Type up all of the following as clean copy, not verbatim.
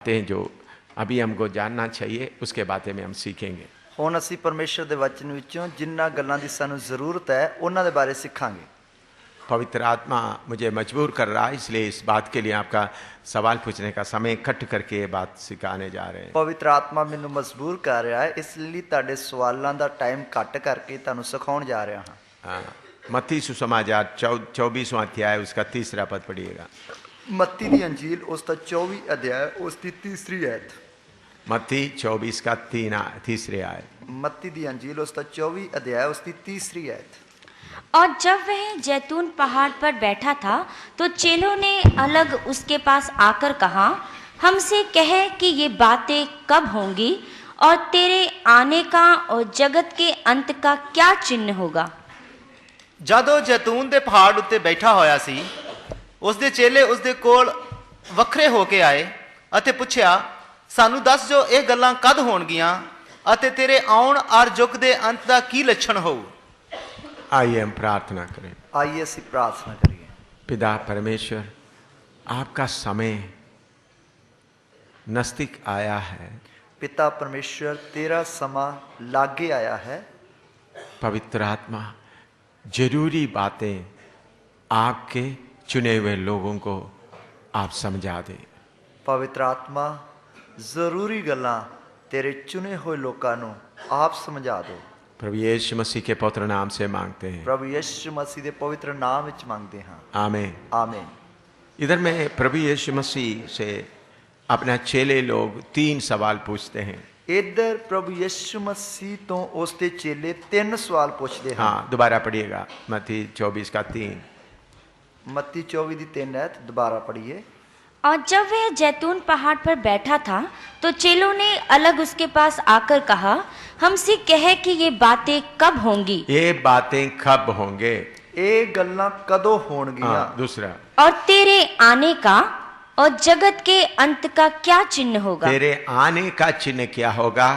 बातें जो अभी हमको जानना चाहिए उसके बातें में हम सीखेंगे। ਹੁਣ ਅਸੀਂ ਪਰਮੇਸ਼ਰ ਦੇ ਵਚਨ ਵਿੱਚੋਂ ਜਿੰਨਾ ਗੱਲਾਂ ਦੀ ਸਾਨੂੰ ਜ਼ਰੂरत ਹੈ ਉਹਨਾਂ ਦੇ ਬਾਰੇ ਸਿੱਖਾਂਗੇ। पवित्र आत्मा मुझे मजबूर कर रहा है, इसलिए इस बात के लिए आपका सवाल पूछने का समय इकट्ठ करके ये बात सिखाने जा रहे हैं। ਪਵਿੱਤਰ ਆਤਮਾ ਮੈਨੂੰ ਮਜਬੂਰ ਕਰ ਰਿਹਾ ਹੈ, ਇਸ ਲਈ ਤੁਹਾਡੇ ਸਵਾਲਾਂ ਦਾ ਟਾਈਮ ਕੱਟ ਕਰਕੇ ਤੁਹਾਨੂੰ ਸਿਖਾਉਣ ਜਾ ਰਿਹਾ ਹਾਂ। मत्ती सुसमाचार 24वां अध्याय उसका 3रा पद पढ़िएगा। ਮੱਤੀ ਦੀ ਅੰਜੀਲ ਉਸ ਦਾ 24 ਅਧਿਆਇ ਉਸ ਦੀ 3ਰੀ ਆਇਤ। मत्ती 24 का 3री आयत। मत्ती दी अंजील उसका 24 अध्याय उसकी 3री आयत। और जब वह जैतून पहाड़ पर बैठा था तो चेलों ने अलग उसके पास आकर कहा, हमसे कह कि ये बातें कब होंगी और तेरे आने का और जगत के अंत का क्या चिन्ह होगा। ਜਦੋਂ ਜੈਤੂਨ ਦੇ ਪਹਾੜ ਉੱਤੇ ਬੈਠਾ ਹੋਇਆ ਸੀ, ਉਸ ਦੇ ਚੇਲੇ ਉਸ ਦੇ ਕੋਲ ਵੱਖਰੇ ਹੋ ਕੇ ਆਏ ਅਤੇ ਪੁੱਛਿਆ, ਸਾਨੂੰ ਦੱਸ ਜੋ ਇਹ ਗੱਲਾਂ ਕਦ ਹੋਣਗੀਆਂ ਅਤੇ ਤੇਰੇ ਆਉਣ ਔਰ ਯੁੱਗ ਦੇ ਅੰਤ ਦਾ ਕੀ ਲੱਛਣ ਹੋਊ। आइए हम प्रार्थना करें। आइए ਅਸੀਂ प्रार्थना करिए। पिता परमेश्वर, आपका समय नजदीक आया है। पिता परमेश्वर, तेरा समा लागे आया है। पवित्र आत्मा, जरूरी बातें आपके चुने हुए लोगों को आप समझा दे। पवित्र आत्मा, जरूरी गल्लां तेरे चुने हुए लोगों को आप समझा दो। प्रभु यीशु मसीह के पवित्र नाम से मांगते हैं। प्रभु यीशु मसीह के पवित्र नाम विच मांगते हैं। आमीन आमीन। इधर में प्रभु यीशु मसीह से अपना चेले लोग 3 सवाल पूछते हैं। इधर प्रभु यीशु मसीह तो उसके चेले 3 सवाल पूछते हैं। हाँ, दोबारा पढ़िएगा। मत्ती 24 का 3। मत्ती 24 की 3 आयत दोबारा पढ़िए। और जब वह जैतून पहाड़ पर बैठा था तो चेलों ने अलग उसके पास आकर कहा, हमसे कह कि ये बातें कब होंगी। ये बातें कब होंगे। ये गल्लां कदों होणगियां। दूसरा, और तेरे आने का और जगत के अंत का क्या चिन्ह होगा। तेरे आने का चिन्ह क्या होगा,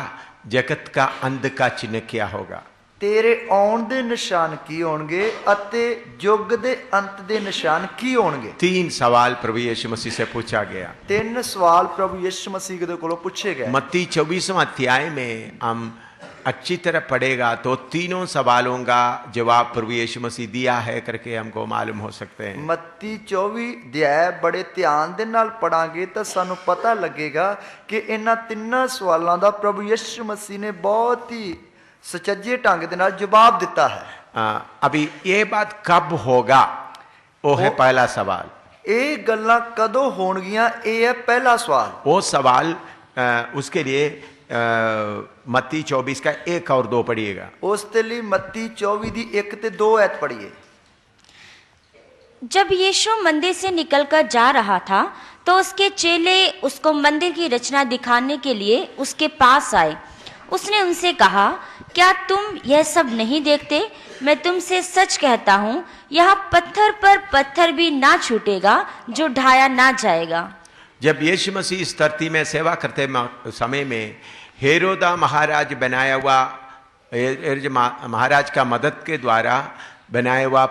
जगत का अंत का चिन्ह क्या होगा। तेरे आउण दे निशान की होणगे अते युग दे अंत दे निशान की होणगे। 3 सवाल प्रभु यीशु मसीह से पूछा गया। 3 सवाल प्रभु यीशु मसीह के कोलों पूछे गए। मत्ती 24वां अध्याय में हम अच्छी तरह पढ़ेगा तो 3 सवालों का जवाब प्रभु यीशु मसीह दिया है करके हमको मालूम हो सकते हैं। मत्ती 24 अध्याय बड़े ध्यान दे नाल पढ़ांगे तो सानू पता लगेगा कि इन्हां 3 सवालों का प्रभु यीशु मसीह ने बहुत ही सचज्जे ढंग दे नाल जवाब दिता है। अभी ये बात कब होगा वो है पहला सवाल। ये गल्लां कदों होणगियां ये है पहला सवाल। वो सवाल उसके लिए मत्ती 24 का 1 और 2 पढ़िएगा। उसके लिए मत्ती 24 की 1 ते 2 आयत पढ़िए। जब यीशु मंदिर से निकलकर जा रहा था तो उसके चेले उसको मंदिर की रचना दिखाने के लिए उसके पास आए। उसने उनसे कहा, क्या तुम यह सब नहीं देखते। मैं तुमसे सच कहता हूँ, यहाँ पत्थर पर पत्थर भी ना छूटेगा जो ढाया ना जाएगा। जब यीशु मसीह इस धरती में सेवा करते समय में हेरोदा महाराज बनाया हुआ, महाराज का मदद के द्वारा बनाया हुआ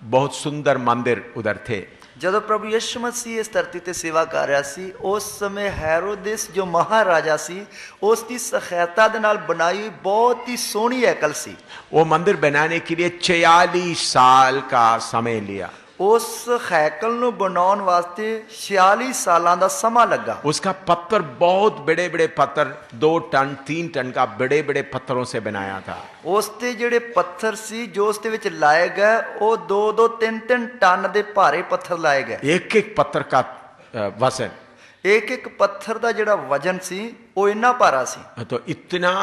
बहुत सुंदर मंदिर उधर थे। जब प्रभु यीशु मसीह इस धरती ते सेवा कर रहा सी, उस समय हेरोदेस जो महाराजा सी उसकी सहायता दे नाल बनाई हुई बहुत ही सोहनी हैकल सी। वो मंदिर बनाने के लिए 46 साल का समय लिया। उस हैकल नूं बनाउण वास्ते 46 सालां दा समा लगा। उसका पत्थर बहुत बड़े बड़े पत्थर 2 टन 3 टन का बड़े बड़े पत्थरों से बनाया था। उसते जेड़े पत्थर सी जो उसते विच लाए गए वो 2-2 3-3 टन दे भारे पत्थर लाए गए। एक एक पत्थर का वजन, एक एक पत्थर का जेड़ा वजन सी वो इतना भारा सी। तो इतना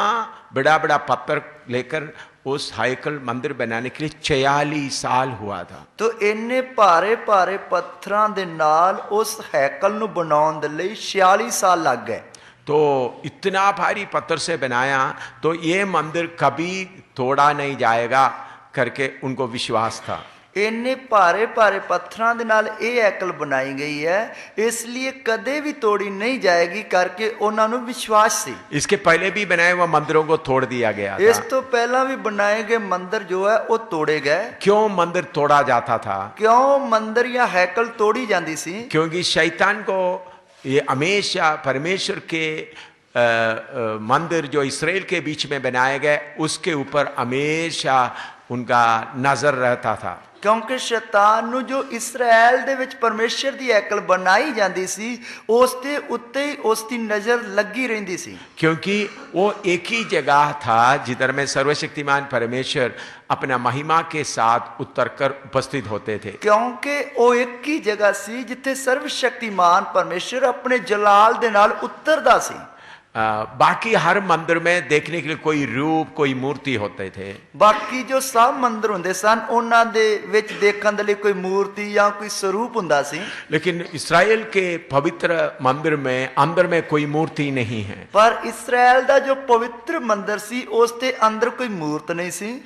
बड़ा बड़ा पत्थर लेकर उस हाइकल मंदिर बनाने के लिए 46 साल हुआ था। तो इन्ने भारे भारे पत्थरां दे नाल उस हैकल नूं बनाउण दे लई 46 साल लग गए। तो इतना भारी पत्थर से बनाया तो ये मंदिर कभी तोड़ा नहीं जाएगा करके उनको विश्वास था। इन्ने भारे भारे पत्थरां दे नाल ये हैकल बनाई गई है, इसलिए कदे भी तोड़ी नहीं जाएगी करके उन्हां नूं विश्वास सी। इसके पहले भी बनाए हुए मंदिरों को तोड़ दिया गया था। इस तो पहला भी बनाए गए मंदिर जो है वो तोड़े गए। क्यों मंदिर तोड़ा जाता था? क्यों मंदिर या हैकल तोड़ी जाती सी? क्योंकि शैतान को ये हमेशा परमेश्वर के मंदिर जो इसराइल के बीच में बनाए गए उसके ऊपर हमेशा उनका नजर रहता था। ਕਿਉਂਕਿ ਸ਼ੈਤਾਨ ਨੂੰ ਜੋ ਇਸਰਾਇਲ ਦੇ ਵਿੱਚ ਪਰਮੇਸ਼ਰ ਦੀ ਹੈਕਲ ਬਣਾਈ ਜਾਂਦੀ ਸੀ ਉਸ ਦੇ ਉੱਤੇ ਹੀ ਉਸ ਦੀ ਨਜ਼ਰ ਲੱਗੀ ਰਹਿੰਦੀ ਸੀ। क्योंकि वो एक ही जगह था जिधर में सर्वशक्तिमान परमेश्वर अपना महिमा के साथ उतरकर उपस्थित होते थे। ਕਿਉਂਕਿ ਉਹ ਇੱਕ ਹੀ ਜਗ੍ਹਾ ਸੀ ਜਿੱਥੇ ਸਰਵ ਸ਼ਕਤੀਮਾਨ ਪਰਮੇਸ਼ਰ ਆਪਣੇ ਜਲਾਲ ਦੇ ਨਾਲ ਉਤਰਦਾ ਸੀ। बाकी हर मंदिर में देखने के लिए कोई रूप कोई मूर्ति होते थे। ਬਾਕੀ ਜੋ ਸਭ ਮੰਦਰ ਹੁੰਦੇ ਸਨ ਉਹਨਾਂ ਦੇ ਵਿੱਚ ਦੇਖਣ ਦੇ ਲਈ ਕੋਈ ਮੂਰਤੀ ਜਾਂ ਕੋਈ ਸਰੂਪ ਹੁੰਦਾ ਸੀ। लेकिन इस्राएल के पवित्र मंदिर में अंदर में कोई मूर्ति नहीं है। ਪਰ ਇਸਰਾਇਲ ਦਾ ਜੋ ਪਵਿੱਤਰ ਮੰਦਰ ਸੀ ਉਸ ਦੇ ਅੰਦਰ ਕੋਈ ਮੂਰਤ ਨਹੀਂ ਸੀ।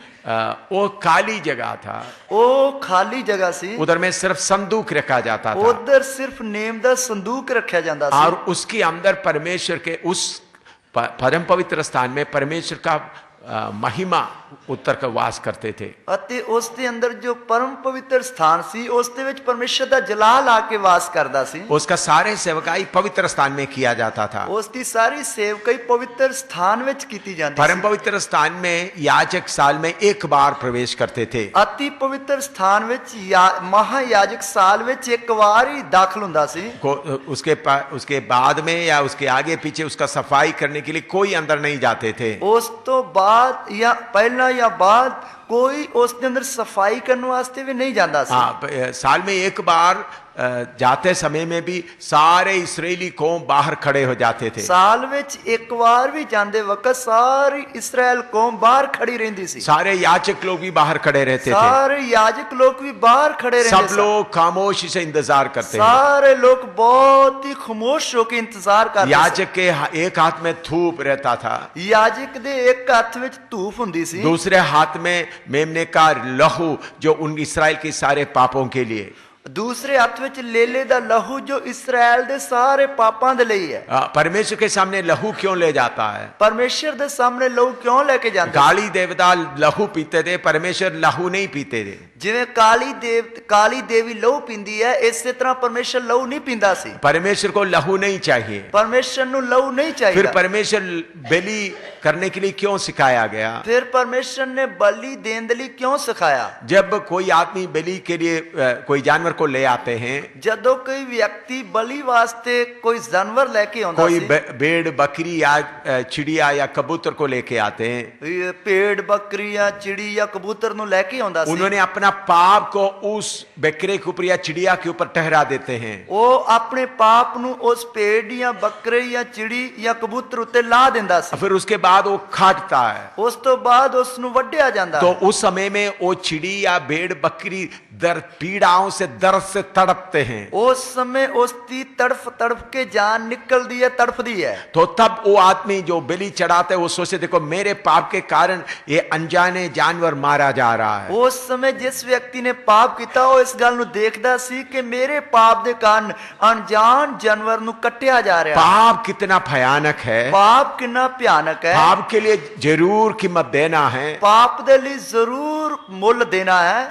वो खाली जगह था। ਉਹ ਖਾਲੀ ਜਗ੍ਹਾ ਸੀ। उधर में सिर्फ संदूक रखा जाता था ਉਧਰ ਸਿਰਫ ਨੇਮ ਦਾ ਸੰਦੂਕ ਰੱਖਿਆ ਜਾਂਦਾ ਸੀ। और उसके अंदर परमेश्वर के उस परम पवित्र स्थान में परमेश्वर का महिमा उतर कर वास करते थे। ਅਤੇ ਉਸ ਦੇ ਅੰਦਰ ਜੋ ਪਰਮ ਪਵਿੱਤਰ ਸਥਾਨ ਸੀ ਉਸ ਦੇ ਵਿੱਚ ਪਰਮੇਸ਼ਰ ਦਾ ਜਲਾਲ ਆ ਕੇ ਵਾਸ ਕਰਦਾ ਸੀ। उसका सारे सेवकाई पवित्र स्थान में किया जाता था। ਉਸ ਦੀ ਸਾਰੀ ਸੇਵਕਾਈ ਪਵਿੱਤਰ ਸਥਾਨ ਵਿੱਚ ਕੀਤੀ ਜਾਂਦੀ परम ਸੀ। पवित्र स्थान में याजक साल में एक बार प्रवेश करते थे। ਅਤੀ ਪਵਿੱਤਰ ਸਥਾਨ ਵਿੱਚ ਮਹਾਯਾਜਕ ਸਾਲ ਵਿੱਚ ਇੱਕ ਵਾਰ ਹੀ ਦਾਖਲ ਹੁੰਦਾ ਸੀ। उसके बाद में या उसके आगे पीछे उसका सफाई करने के लिए कोई अंदर नहीं जाते थे। ਉਸ ਤੋਂ ਬਾਅਦ ਜਾਂ ਪਹਿਲਾਂ ਜਾਂ ਬਾਅਦ ਕੋਈ ਉਸ ਦੇ ਅੰਦਰ ਸਫਾਈ ਕਰਨ ਵਾਸਤੇ ਵੀ ਨਹੀਂ ਜਾਂਦਾ ਸੀ। हाँ, साल में एक बार जाते समय में भी सारे इस्राएली कौम बाहर खड़े हो जाते थे। ਸਾਲ ਵਿੱਚ ਇੱਕ ਵਾਰ ਵੀ ਜਾਂਦੇ ਵਕਤ ਸਾਰੀ ਇਸਰਾਇਲ ਕੌਮ ਬਾਹਰ ਖੜੀ ਰਹਿੰਦੀ ਸੀ। सारे याचक लोग भी बाहर खड़े रहते थे। ਸਾਰੇ याजक लोग भी बाहर खड़े रहते सब सन। लोग खामोशी से इंतजार करते हैं। सारे लोग बहुत ही खामोश होकर इंतजार करते थे। याजक के एक हाथ में थूप रहता था, याजक ਦੇ ਇੱਕ ਹੱਥ ਵਿੱਚ ਧੂਪ ਹੁੰਦੀ ਸੀ। दूसरे हाथ में मेमने का लहू जो उन इस्राएल के सारे पापों के लिए, दूसरे हथ ਵਿੱਚ ਲੇਲੇ ਦਾ ਲਹੂ ਜੋ ਇਸਰਾਇਲ ਦੇ ਸਾਰੇ ਪਾਪਾਂ ਦੇ ਲਈ ਹੈ। परमेश्वर के सामने लहू क्यों ले जाता है? ਪਰਮੇਸ਼ਰ ਦੇ ਸਾਹਮਣੇ ਲਹੂ ਕਿਉਂ ਲੈ ਕੇ ਜਾਂਦਾ? काली देवता लहू पीते थे, परमेश्वर लहू नहीं पीते थे। ਜਿਵੇਂ ਕਾਲੀ ਦੇਵੀ ਲਹੂ ਪੀਂਦੀ ਹੈ ਇਸੇ ਤਰ੍ਹਾਂ ਪਰਮੇਸ਼ਰ ਲਹੂ ਨਹੀਂ ਪੀਂਦਾ ਸੀ। परमेश्वर को लहू नहीं चाहिए। ਪਰਮੇਸ਼ਰ ਨੂੰ ਲਹੂ ਨਹੀਂ फिर ਚਾਹੀਦਾ। परमेश्वर बलि करने के लिए क्यों सिखाया गया? ਫਿਰ ਪਰਮੇਸ਼ਰ ਨੇ ਬਲੀ ਦੇਣ ਦੇ ਲਈ ਕਿਉਂ ਸਿਖਾਇਆ? जब कोई आदमी बलि के लिए कोई जानवर को ले आते हैं, ਜਦੋਂ ਕੋਈ ਵਿਅਕਤੀ ਬਲੀ ਵਾਸਤੇ ਕੋਈ ਜਾਨਵਰ ਲੈ ਕੇ ਆਉਂਦਾ कोई ਸੀ, भेड़ बकरी या चिड़िया या कबूतर को लेके आते हैं, ਇਹ ਭੇਡ ਬੱਕਰੀ ਜਾਂ ਚਿੜੀ ਜਾਂ ਕਬੂਤਰ ਨੂੰ ਲੈ ਕੇ ਆਉਂਦਾ ਸੀ। उन्होंने अपना पाप को उस बकरे के ऊपर या चिड़िया के ऊपर ठहरा देते हैं। ਉਹ ਆਪਣੇ ਪਾਪ ਨੂੰ ਉਸ ਭੇਡ ਜਾਂ ਬੱਕਰੇ ਜਾਂ ਚਿੜੀ ਜਾਂ ਕਬੂਤਰ ਉੱਤੇ ਲਾ ਦਿੰਦਾ ਸੀ। फिर उसके बाद वो काटता है, ਉਸ ਤੋਂ ਬਾਅਦ ਉਸ ਨੂੰ ਵੱਢਿਆ ਜਾਂਦਾ। तो उस समय में वो चिड़ी या भेड़ बकरी दर्द पीड़ाओं से दर्द से तड़पते हैं। ਉਸ ਸਮੇਂ ਉਸ ਦੀ ਤੜਫ ਕੇ ਜਾਨ ਨਿਕਲਦੀ ਹੈ, ਤੜਫਦੀ ਹੈ। तो तब वो आदमी जो बलि चढ़ाते वो सोचे देखो मेरे पाप के कारण ये अनजाने जानवर मारा जा रहा है। ਉਸ ਸਮੇਂ ਜਿਸ ਵਿਅਕਤੀ ਨੇ ਪਾਪ ਕੀਤਾ ਉਹ ਇਸ ਗੱਲ ਨੂੰ ਦੇਖਦਾ ਸੀ ਕਿ ਮੇਰੇ ਪਾਪ ਦੇ ਕਾਰਨ ਅਣਜਾਣ ਜਾਨਵਰ ਨੂੰ ਕੱਟਿਆ ਜਾ ਰਿਹਾ ਹੈ। पाप कितना भयानक है, ਪਾਪ ਕਿੰਨਾ ਭਿਆਨਕ ਹੈ। पाप के लिए जरूर कीमत देना है। ਪਾਪ ਦੇ ਲਈ ਜ਼ਰੂਰ ਮੁੱਲ ਦੇਣਾ ਹੈ।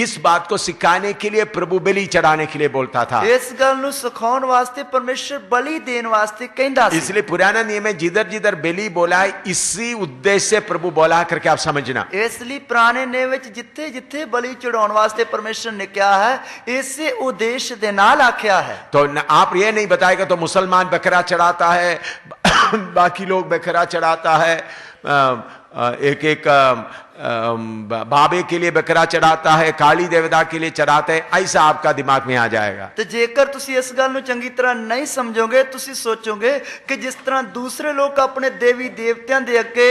इस बात को सिखाने के लिए प्रभु बलि चढ़ाने के लिए बोलता था। ਇਸ ਗੱਲ ਨੂੰ ਸਿਖਾਉਣ ਵਾਸਤੇ ਪਰਮੇਸ਼ਰ ਬਲੀ ਦੇਣ ਵਾਸਤੇ ਕਹਿੰਦਾ ਸੀ। इसलिए पुराना नियम में जिधर जिधर बलि बोला है इसी उद्देश्य से प्रभु बोला करके आप समझना। ਇਸ ਲਈ ਪੁਰਾਣੇ ਨਿਯਮ ਵਿੱਚ ਜਿੱਥੇ ਜਿੱਥੇ ਬਲੀ ਚੜਾਉਣ ਵਾਸਤੇ ਪਰਮੇਸ਼ਰ ਨੇ ਕਿਹਾ ਹੈ ਇਸੇ ਉਦੇਸ਼ ਦੇ ਨਾਲ ਆਖਿਆ ਹੈ। तो आप ये नहीं बताएगा तो मुसलमान बकरा चढ़ाता है, बाकी लोग बकरा चढ़ाता है, एक एक बाबे के लिए बकरा चढ़ाता है, काली देवता के लिए चढ़ाते हैं, ऐसा आपका दिमाग में आ जाएगा। ਤੇ ਜੇਕਰ ਤੁਸੀਂ ਇਸ ਗੱਲ ਨੂੰ ਚੰਗੀ ਤਰ੍ਹਾਂ ਨਹੀਂ ਸਮਝੋਗੇ ਤੁਸੀਂ ਸੋਚੋਗੇ ਕਿ ਜਿਸ ਤਰ੍ਹਾਂ ਦੂਸਰੇ ਲੋਕ ਆਪਣੇ ਦੇਵੀ ਦੇਵਤਿਆਂ ਦੇ ਅੱਗੇ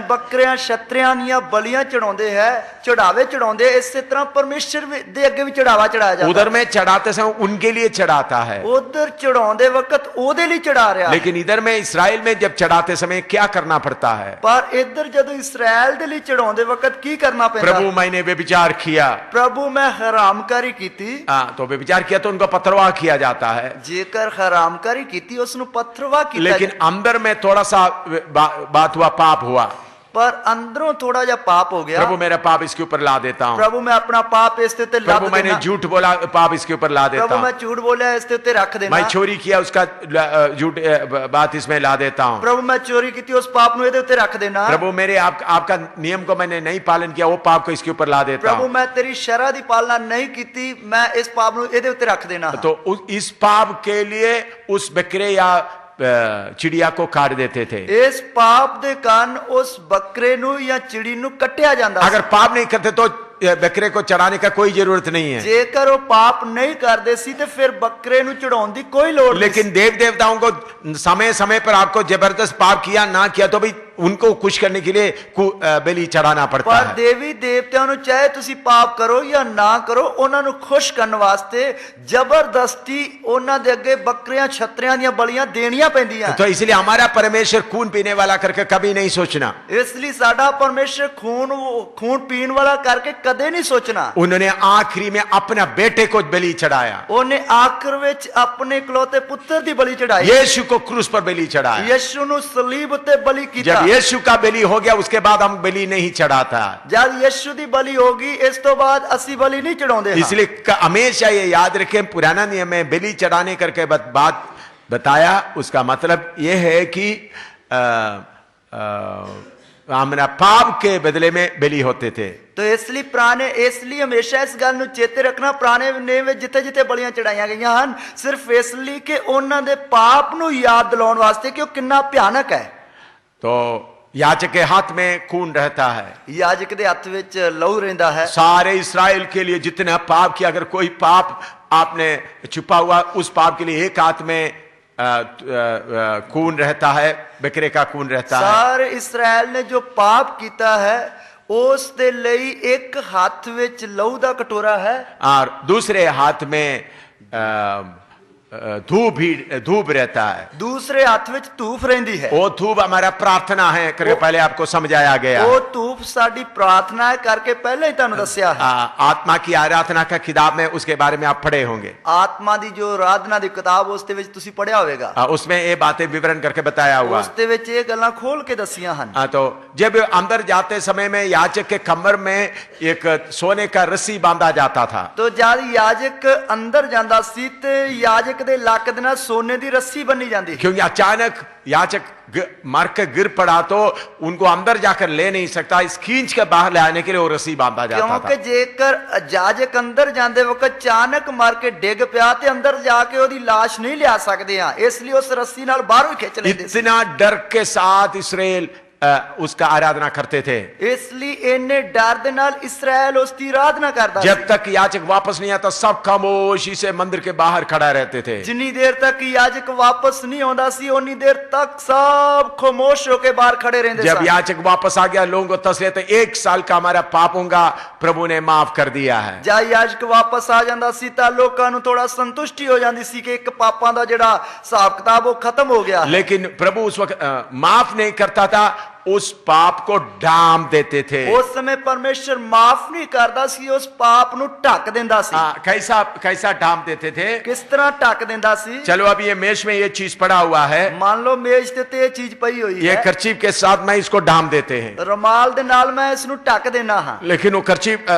ਬੱਕਰਿਆਂ ਛਤਰਿਆਂ ਦੀਆਂ ਬਲੀਆਂ ਚੜਾਉਂਦੇ ਹੈ, ਚੜਾਵੇ ਚੜਾਉਂਦੇ, ਇਸੇ ਤਰ੍ਹਾਂ ਪਰਮੇਸ਼ਰ ਦੇ ਅੱਗੇ ਵੀ ਚੜਾਵਾ ਚੜਾਇਆ ਜਾਂਦਾ। उधर में चढ़ाते समय उनके लिए चढ़ाता है, ਉਧਰ ਚੜਾਉਂਦੇ ਵਕਤ ਉਹਦੇ ਲਈ ਚੜਾ ਰਿਹਾ। लेकिन इधर में इस्राएल में जब चढ़ाते समय क्या करना पड़ता है? ਪਰ ਇੱਧਰ ਜਦੋਂ ਇਸਰਾਇਲ ਦੇ ਲਈ ਚੜਾਉਂਦੇ ਵਕਤ ਕੀ ਕਰਨਾ ਪੈਂਦਾ? प्रभु मैंने व्यभिचार किया, ਪ੍ਰਭੂ ਮੈਂ ਹਰਾਮਕਾਰੀ ਕੀਤੀ। तो व्यभिचार किया तो उनको पथरवाह किया जाता है। ਜੇਕਰ ਹਰਾਮਕਾਰੀ ਕੀਤੀ ਉਸ ਨੂੰ ਪੱਥਰਵਾਹ ਕੀਤਾ। लेकिन अंदर में थोड़ा सा बात हुआ, पाप हुआ, पर अंदरों थोड़ा जा पाप हो गया। प्रभु मेरा पाप इसके ऊपर ला देता हूं। प्रभु मैं अपना पाप इसके उत्ते लद प्रभु मैंने देना। झूठ बोला, पाप इसके ऊपर ला देता प्रभु मैं हूं। झूठ बोला इसके उत्ते रख देना। मैं चोरी किया, उसका झूठ बात इसमें ला देता हूं। प्रभु मैं चोरी की थी, उस पाप नु इहदे उत्ते रख देना। प्रभु मेरे आपका नियम को मैंने नहीं पालन किया, वो पाप को इसके ऊपर ला देता प्रभु हूं। मैं तेरी शरह दी पालना नहीं की, मैं इस पाप नु इहदे उत्ते रख देना। तो इस पाप के लिए उस बकरे या चिड़िया को काट देते थे। इस पाप दे कारण उस बकरे नु या चिड़ी नु कटिया जांदा। अगर पाप नहीं करते तो बकरे को चढ़ाने का कोई जरूरत नहीं है। जेकर वो पाप नहीं करते सी तो फिर बकरे नु चढ़ाउण दी कोई लोड़ नहीं। लेकिन देव देवताओं को समय समय पर आपको जबरदस्त पाप किया ना किया तो भी उनको खुश करने के लिए बलि चढ़ाना पड़ता पर है। देवी देवताओं नु चाहे तुसी पाप करो या ना करो, उन्हां नु खुश करने वास्ते जबरदस्ती उन्हां दे अगे बकरियां छतरियां दी बलियां देनियां पैंदियां। तो इसलिए हमारा परमेश्वर खून पीने वाला करके कभी नहीं सोचना। इसलिए साडा परमेश्वर खून पीन वाला करके कदे नहीं सोचना। उन्होंने आखिरी में अपना बेटे को बलि चढ़ाया। उन्हें आखिर विच अपने इकलौते पुत्र दी बलि चढ़ाई। यीशु को क्रूस पर बलि चढ़ाया। यीशु नु सलीब उत्ते बलि कीता। जब यीशु का बलि हो गया उसके बाद हम बलि नहीं चढ़ाता। जब यीशु दी बलि होगी इस तो बाद असी बलि नहीं चढ़ाਉਂਦੇ। इसलिए हमेशा ये याद रखें, पुराना नियम में बलि चढ़ाने करके बात बताया, उसका मतलब यह है कि हमारा पाप के बदले में बलि होते थे। तो इसलिए हमेशा इस गल नूं चेते रखना, पुराने नियम में जिथे जिथे बलियां चढ़ाईयां गईयां हन सिर्फ इसलिए कि उन्हां दे पाप नूं याद दिलाउण वास्ते कि वो कितना भयानक है। तो याजक के हाथ में खून रहता है। याजक दे हाथ विच लहू रहिंदा है। सारे इस्राएल के लिए जितने पाप किया, अगर कोई पाप आपने छुपा हुआ, उस पाप के लिए एक हाथ में खून रहता है, बकरे का खून रहता है। सारे इस्राएल ने जो पाप किया है उस दे लई एक हाथ विच लहू दा कटोरा है और दूसरे हाथ में धूप रहता है। दूसरे हाथ विच धूप रहिंदी है। वो धूप हमारा प्रार्थना है करके पहले आपको समझाया गया। वो धूप साडी प्रार्थना है करके पहले ही तुहानू दस्या है। आत्मा की आराधना का किताब में उसके बारे में आप पढ़े होंगे। आत्मा दी जो आराधना दी किताब उसते विच तुसी पढ़िया होवेगा। उसमें ये बातें विवरण करके बताया हुआ। उसते विच ये गल्लां खोल के दसियां हन। तो जब अंदर जाते समय में याजक के कमर में एक सोने का रस्सी बांधा जाता था। तो जब याजक अंदर जांदा सी ते याजक दे लक दे नाल सोने दी रस्सी बन्नी जांदी। क्योंकि अचानक याजक मर के गिर पड़ा तो उनको अंदर जाकर ले नहीं सकता, इस खींच के बाहर ले आने के लिए वो रस्सी बांधा जाता था। क्योंकि जेकर याजक अंदर जांदे वक्त अचानक मर के डिग पिया ते अंदर जाके ओदी लाश नहीं लिया सकदे हां, इसलिए उस रस्सी नाल बाहर ही खिंच लेंदे। इतना डर के साथ इस्राएल उसका आराधना करते थे। इसलिए इन्ने डर दे नाल इस्राएल उसकी आराधना करता। जब तक याजक वापस नहीं आता सब खामोशी से मंदिर के बाहर खड़ा रहते थे। जितनी देर तक याजक वापस नहीं आंदा सी उतनी देर तक सब खामोश होकर बाहर खड़े रहंदे। जब याजक वापस आ गया लोगों को तसलियत, तो 1 साल का हमारा पाप होगा प्रभु ने माफ कर दिया है। जब याजक वापस आ जांदा सी तां लोकां नूं थोड़ा संतुष्टि हो जांदी सी कि एक पापां दा जिहड़ा हिसाब किताब वो खत्म हो गया। लेकिन प्रभु उस वक्त माफ नहीं करता था, उस पाप को ढांप देते थे। उस समय परमेश्वर माफ नहीं करता सी, उस पाप नु ढक देंदा सी। कैसा ढांप देते थे? किस तरह ढक देंदा सी? चलो अभी ये मेज में ये चीज पड़ा हुआ है, मान लो मेज ते ये चीज पई हुई है, ये कर्चीफ के साथ मैं इसको ढांप देते हैं, रुमाल दे नाल मैं इसनु ढक देना हां। लेकिन वो कर्चीफ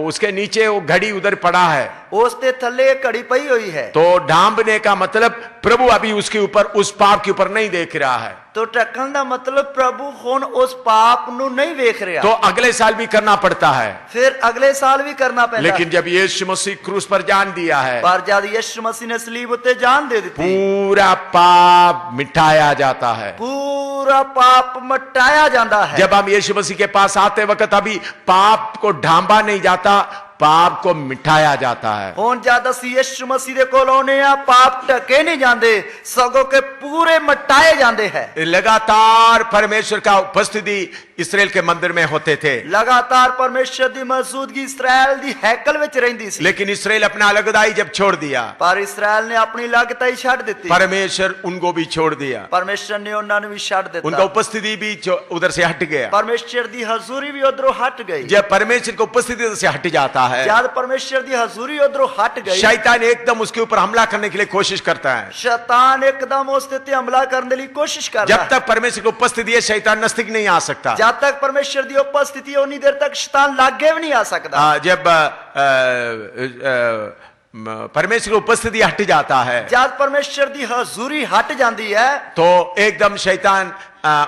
उसके नीचे वो घड़ी उधर पड़ा है, उसते थल्ले घड़ी पई हुई है। तो ढांपने का मतलब प्रभु अभी उसके ऊपर, उस पाप के ऊपर नहीं देख रहा है। तो ढकन का मतलब प्रभु हुण उस पाप नु नहीं देख रहा, तो अगले साल भी करना पड़ता है। फिर अगले साल भी करना पड़ता। लेकिन जब यीशु मसीह क्रूस पर जान दिया है, पर जब यीशु मसीह ने सलीब उत्ते जान दे दी, पूरा पाप मिटाया जाता है। पूरा पाप मिटाया जाता है। जब हम यीशु मसीह के पास आते वक्त अभी पाप को ढांपा नहीं जाता, पाप को मिटाया जाता है। हुण जद असीं यीशु मसीह दे कोल आउणे आ, पाप ढके नहीं जाते, सगों के पूरे मिटाए जाते हैं। लगातार परमेश्वर का उपस्थिति इस्राएल के मंदिर में होते थे। लगातार परमेश्वर की मौजूदगी इस्राएल दी हैकल विच रहिंदी सी। लेकिन इस्राएल अपना अलगदाई जब छोड़ दिया, पर इस्राएल ने अपनी अलगताई छड्ड दित्ती, परमेश्वर उनको भी छोड़ दिया, परमेश्वर ने उन्हां नूं भी छड्ड दित्ता, उनका उपस्थिति भी उधर से हट गया, परमेश्वर दी हजूरी भी उधरों हट गई। जब परमेश्वर की उपस्थिति से हट जाता है, जब परमेश्वर दी हजूरी उधरों हट गई, शैतान एकदम उसके ऊपर हमला करने के लिए कोशिश करता है। शैतान एकदम उसते ते हमला करने की कोशिश करता है। जब तक परमेश्वर की उपस्थिति है, शैतान नजदीक नहीं आ सकता। जब तक परमेश्वर की उपस्थिति उन्नी देर तक शैतान लागे भी नहीं आ सकता। जब परमेश्वर की उपस्थिति हट जाता है, जब परमेश्वर की हजूरी हट जाती है, तो एकदम शैतान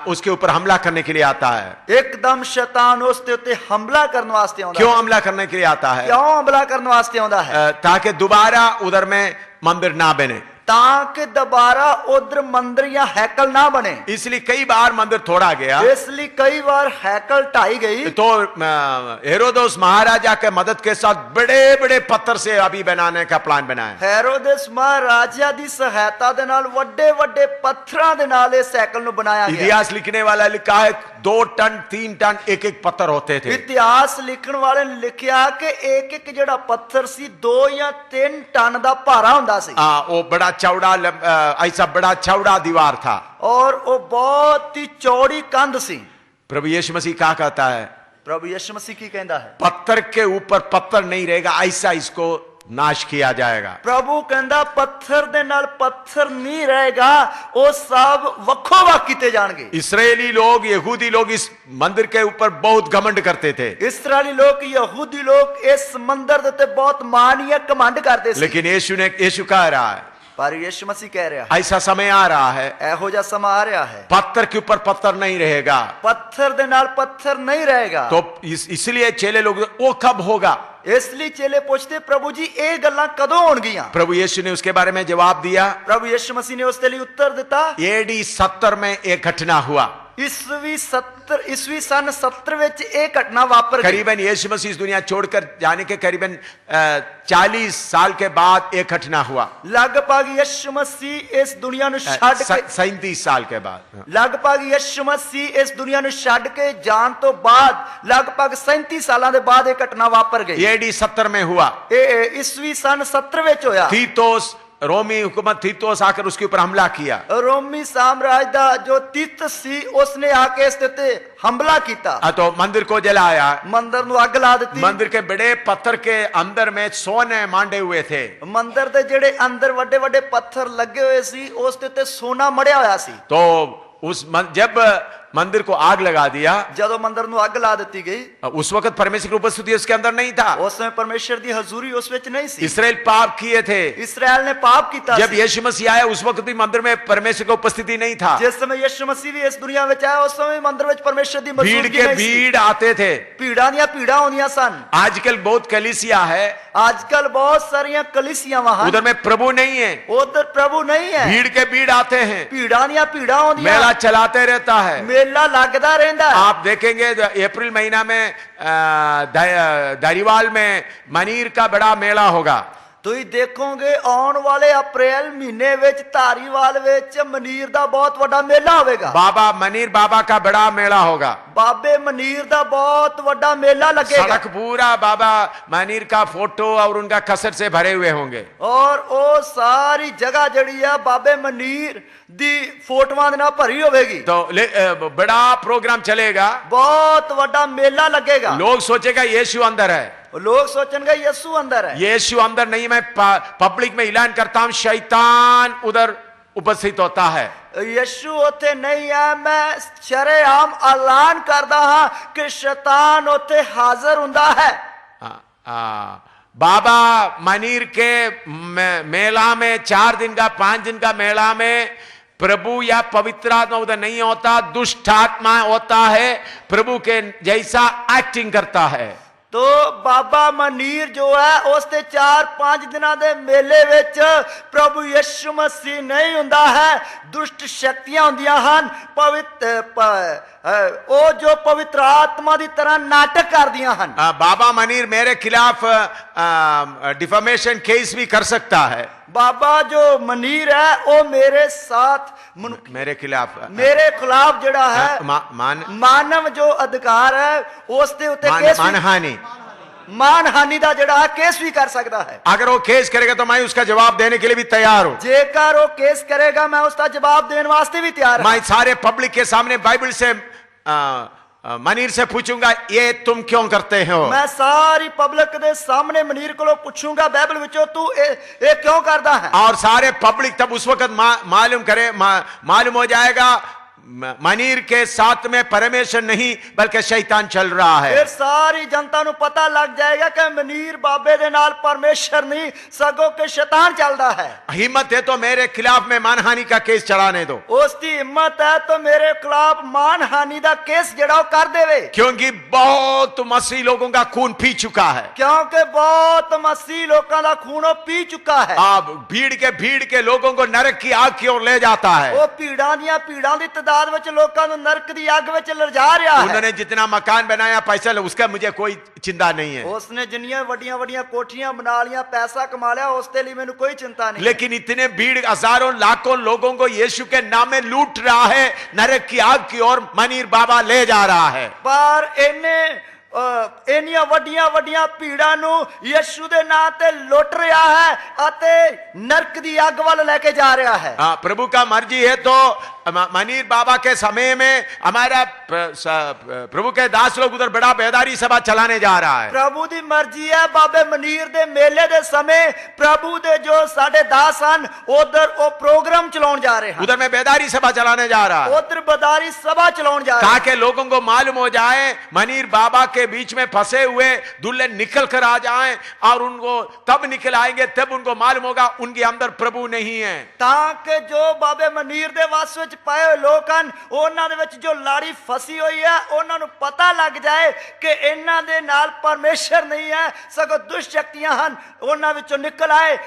उसके ऊपर हमला करने के लिए आता है। एकदम शैतान उसके ऊपर हमला करने वास्ते आंदा है। क्यों हमला करने के लिए आता है? क्यों हमला करने वास्ते आंदा है? ताकि दोबारा उधर में मंदिर ना बने, ताकि दोबारा उधर मंदिर या हैकल ना बने। इसलिए कई बार मंदिर तोड़ा गया, इसलिए कई बार हैकल ढाई गई। तो हेरोदोस महाराजा के मदद के साथ बड़े बड़े पत्थर से अभी बनाने का प्लान बनाया। हेरोदेस महाराजा की सहायता दे नाल वड्डे वड्डे पत्थरां दे नाल इस हैकल नु बनाया गया। इतिहास लिखने वाला लिखा है 2 टन 3 टन एक एक पत्थर होते थे। इतिहास लिखण वाले ने लिखिया कि एक एक जेड़ा पत्थर सी 2 या 3 टन दा भारा हुंदा सी। वो बड़ा चौड़ा, ऐसा बड़ा चौड़ा दीवार था और वो बहुत ही चौड़ी कंध सी। प्रभु यीशु मसीह क्या कहता है? प्रभु यीशु मसीह की कहता है, पत्थर के ऊपर पत्थर नहीं रहेगा, ऐसा इसको नाश किया जाएगा। प्रभु कहता पत्थर दे नाल पत्थर नहीं रहेगा, वो सब वक्खो वक् कीते जाणगे। इस्राएली लोग, यहूदी लोग इस मंदिर के ऊपर बहुत घमंड करते थे, इस्राएली लोग, यहूदी लोग इस मंदिर दे ते बहुत मान या घमंड करते थे। लेकिन यीशु कह रहा है, पर यीशु मसीह कह रहा है, ऐसा समय आ रहा है, एहो जा समा आ रहा है, पत्थर के ऊपर पत्थर नहीं रहेगा, पत्थर दे नाल पत्थर नहीं रहेगा। तो इसलिए चेले लोग, वो कब होगा? इसलिए चेले पूछते, प्रभु जी ये गल्लां कदों होणगियां? प्रभु यीशु ने उसके बारे में जवाब दिया। प्रभु यीशु मसीह ने उसके लिए उत्तर दिता, AD 70 में एक घटना हुआ। ईस्वी सन 70 विच एक घटना वापर गई। करीबन यीशु मसीह इस दुनिया छोड़कर जाने के करीबन 40 साल के बाद एक घटना हुआ। लगभग यीशु मसीह इस दुनिया नु छड्ड के 37 साल के बाद, लगभग यीशु मसीह इस दुनिया नु छड्ड के जान तो बाद लगभग 37 सालां दे बाद एक घटना वापर गई। AD 70 में हुआ। ईस्वी सन 70 विच होया। तीतोस, रोमी हुकूमत तीतोस आकर उसके ऊपर हमला किया। रोमी साम्राज्य दा जो तीतस सी उसने आके इस ते हमला कीता, तो मंदिर को जलाया, मंदिर नु अग ला दी। मंदिर के बड़े पत्थर के अंदर में सोने मांडे हुए थे। मंदिर दे जेड़े अंदर वड्डे वड्डे पत्थर लगे हुए सी, उस ते सोना मड़िया होया सी। तो जब मंदिर को आग लगा दिया, जब मंदिर नु अग ला दी गई, उस वक्त परमेश्वर की उपस्थिति उसके अंदर नहीं था। उस समय परमेश्वर की हजूरी उस विच नहीं सी। इसराइल पाप किए थे, इसराइल ने पाप कीता। जब यीशु मसीह आया उस वक्त भी मंदिर में परमेश्वर की उपस्थिति नहीं था। जिस समय यीशु मसीह भी इस दुनिया में आया उस समय मंदिर में परमेश्वर की भीड़ के भीड़ आते थे, भीड़ा दियां भीड़ा होंदियां सन। आजकल बहुत कलीसिया है, आजकल बहुत सारियां कलीसियां वहां, उधर में प्रभु नहीं है, उधर प्रभु नहीं है। भीड़ के भीड़ आते हैं, भीड़ा दियां भीड़ा होंदियां, मेला चलाते रहता है, मेला लगदा रहंदा है। आप देखेंगे अप्रैल महीना में धारीवाल में मनीर का बड़ा मेला होगा। तो ही देखोगे आने वाले अप्रैल महीने विच धारीवाल विच मनीर दा बहुत बड़ा मेला होगा। बाबा मनीर बाबा का बड़ा मेला होगा। बाबे मनीर दा बहुत बड़ा मेला लगेगा। सड़क पूरा बाबा मनीर का फोटो और उनका कसर से भरे हुए होंगे, और वो सारी जगह जड़ी है बाबे मनीर दी फोटोआं दे नाल भरी होगी। तो बड़ा प्रोग्राम चलेगा, बहुत बड़ा मेला लगेगा। लोग सोचेगा यीशु अंदर है, लोग सोचेंगे यीशु अंदर है। यीशु अंदर नहीं, मैं पब्लिक में ऐलान करता हूं शैतान उधर उपस्थित होता है। यीशु उथे नहीं है, मैं शरेआम ऐलान करदा हां कि शैतान उथे हाजिर हुंदा है। बाबा मनीर के मेला में 4 दिन का 5 दिन का मेला में प्रभु या पवित्र आत्मा उधर नहीं होता, दुष्ट आत्मा होता है, प्रभु के जैसा एक्टिंग करता है। तो बाबा मनीर जो है उसते 4-5 दिनों के मेले विच प्रभु यीशु मसीह नहीं हुंदा है, दुष्ट शक्तियां हुंदियां हन। ओ जो पवित्र आत्मा की तरह नाटक कर दियां हन। बाबा मनीर मेरे खिलाफ डिफेमेशन केस भी कर सकता है। बाबा जो मनीर है वो मेरे साथ मेरे खिलाफ जड़ा है मानव जो अधिकार है उसके उत्ते मानहानि का जड़ा केस भी कर सकता है। अगर वो केस करेगा तो मैं उसका जवाब देने के लिए भी तैयार हूं। जेकर वो केस करेगा मैं उसका जवाब देने वास्ते भी तैयार हूं। मैं सारे पब्लिक के सामने बाइबल से मनीर से पूछूंगा ये तुम क्यों करते हो। मैं सारी पब्लिक के सामने मनीर को पूछूंगा बाइबल विचों तू ये क्यों करता है। और सारे पब्लिक तब उस वक्त मालूम हो जाएगा मनीर के साथ में परमेश्वर नहीं बल्कि शैतान चल रहा है। फिर सारी जनता नु पता लग जाएगा कि मनीर बाबे दे नाल परमेश्वर नहीं सगों के शैतान चलदा है। हिम्मत है तो मेरे खिलाफ में मानहानि का केस चढ़ाने दो। उसकी हिम्मत है तो मेरे खिलाफ मानहानि दा केस जड़ाओ कर देवे, क्योंकि बहुत मसीह लोगों का खून पी चुका है। क्योंकि बहुत मसीह लोगों का खून पी चुका है। आप भीड़ के लोगों को नरक की आग की ओर ले जाता है। वो पीड़ा दी तादाद विच लोकां नूं नरक दी आग विच लजा रहा है। उन्होंने जितना मकान बनाया पैसा उसका मुझे कोई चिंता नहीं है। उसने जिन्नियां वड्डियां वड्डियां कोठियां बना लिया पैसा कमा लिया उसके लिए मैंने कोई चिंता नहीं। लेकिन इतने भीड़ हजारों लाखों लोगों को यीशु के नाम में लूट रहा है, नरक की आग की ओर मनीर बाबा ले जा रहा है। पर इन्नियां वड्डियां वड्डियां भीड़ां नूं यीशु दे नाम ते लुट रहा है अते नरक दी आग वाल लेके जा रहा है। प्रभु का मर्जी है तो मनीर बाबा के समय में हमारा प्रभु के दास लोग उधर बड़ा बेदारी सभा चलाने जा रहा है। प्रभु दी मर्जी है बाबे मनीर दे मेले दे समय प्रभु दे जो साडे दास हन उधर वो प्रोग्राम चलाउण जा रहे हैं। उधर में बेदारी सभा चलाने जा रहा है। उधर बेदारी सभा चलाउण जा रहे हैं ताकि लोगों को मालूम हो जाए मनीर बाबा के बीच में फंसे हुए दुल्हन निकल कर आ जाएं और उनको तब निकल आएंगे तब उनको मालूम होगा उनके अंदर प्रभु नहीं है। ताकि जो बाबे मनीर दे वास विच पाए लोग हन उन्हां दे विच जो लाड़ी फसी हुई है उन्हां नूं पता लग जाए कि इन्हां दे नाल परमेश्वर नहीं है सगों दुष्ट शक्तियां हन उन्हां विचों निकल आए।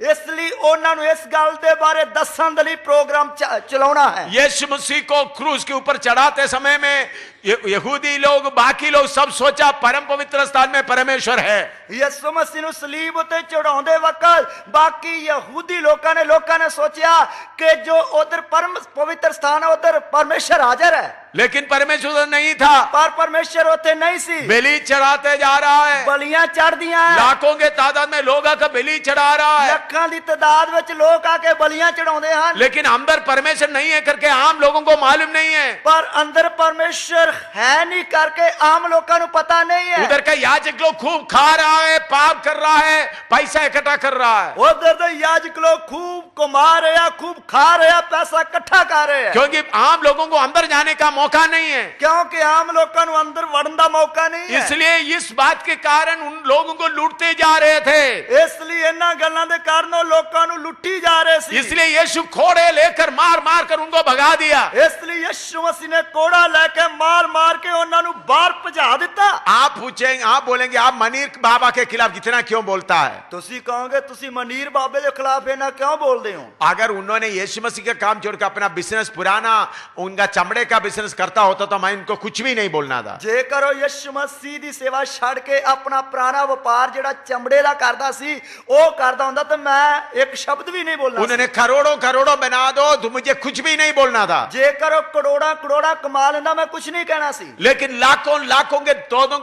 इसलिए उन्हां नूं इस गल दे बारे दस्सण दे लई प्रोग्राम चलाउणा है। यीशु मसीह को क्रूस के ऊपर चढ़ाते समय में यहूदी लोग बाकी लोग सब सोचा परम पवित्र स्थान में परमेश्वर है। यीशु मसीह नूं सलीब उते चढ़ाउंदे वक्त बाकी यहूदी लोकां ने सोचा कि जो उधर परम पवित्र स्थान है उधर परमेश्वर हाजिर है, लेकिन परमेश्वर उधर नहीं था। पर परमेश्वर उते नहीं सी। बलि चढ़ाते जा रहा है, बलियां चढ़ दियां, लाखों के तादाद में लोग आकर बलि चढ़ा रहा है, लाखां दी तादाद विच लोग आके बलियां चढ़ाउंदे हन, लेकिन अंदर परमेश्वर नहीं है करके आम लोगों को मालूम नहीं है। पर अंदर परमेश्वर है नहीं करके आम लोगों को पता नहीं है। उधर का याजक लोग खूब खा रहा है, पाप कर रहा है, पैसा इकट्ठा कर रहा है। उधर तो याजक लोग खूब कमा रहे हैं, खूब खा रहे हैं, पैसा इकट्ठा कर रहे हैं, क्योंकि आम लोगों को अंदर जाने का मौका नहीं है, क्योंकि आम लोगों को अंदर वड़न का मौका नहीं है। इसलिए इस बात के कारण उन लोगों को लूटते जा रहे थे। इसलिए इन्हां गल्लां दे कारण लोगों को लुट्टी जा रहे थे। इसलिए यीशु कोड़े लेकर मार मार कर उनको भगा दिया। इसलिए यीशु मसीह ने कोड़ा लेके मार मार के उन्हां नूं बाहर भजा दिता। आप पूछेंगे, आप बोलेंगे आप मनीर बाबा के खिलाफ इतना क्यों बोलता है? तुसी कहोगे तुसी मनीर बाबे के खिलाफ इतना क्यों बोलते हो? अगर उन्होंने यीशु मसीह का काम छोड़कर अपना बिजनेस पुराना उनका चमड़े का बिजनेस करता होता तो मैं इनको कुछ भी नहीं बोलना था। जे करो यीशु मसीह दी सेवा छड़ के अपना पुराना व्यापार जेड़ा चमड़े दा करदा सी ओ करदा हुंदा तो मैं एक शब्द भी नहीं बोलना। उन्होंने करोड़ों करोड़ों बना दो तो मुझे कुछ भी नहीं बोलना था। जे करो करोड़ा करोड़ा कमा लेंदा मैं कुछ नहीं कहना सी। लेकिन लाखों लाखों के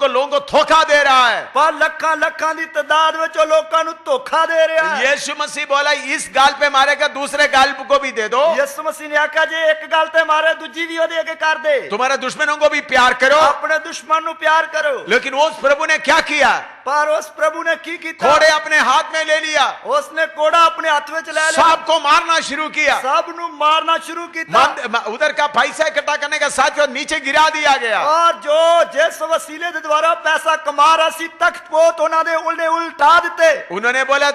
लोगों को धोखा दे रहा है। पर लखां लखां दी तादाद विच लोकां नूं धोखा दे रहा है। यीशु मसीह बोला इस गाल पे मारेगा दूसरे गाल को भी दे दो। यीशु मसीह ने आखा जे एक गाल ते मारे दूजी भी ओदे आगे कर दे। तुम्हारे दुश्मनों को भी प्यार करो, अपने दुश्मन नूं प्यार करो। लेकिन उस प्रभु ने क्या किया? पर उस प्रभु ने की कीता? कोड़े अपने हाथ में ले लिया, उसने कोड़ा अपने हाथ में ले लिया, सबको मारना शुरू किया, सब नूं मारना शुरू किया। उधर का पैसा इकट्ठा करने का साथ नीचे गिरा दिया गया। और जो जिस वसीले के द्वारा पैसा कमा रहा सी तख्त पोत उन्होंने उल्टा दिते। उन्होंने बोला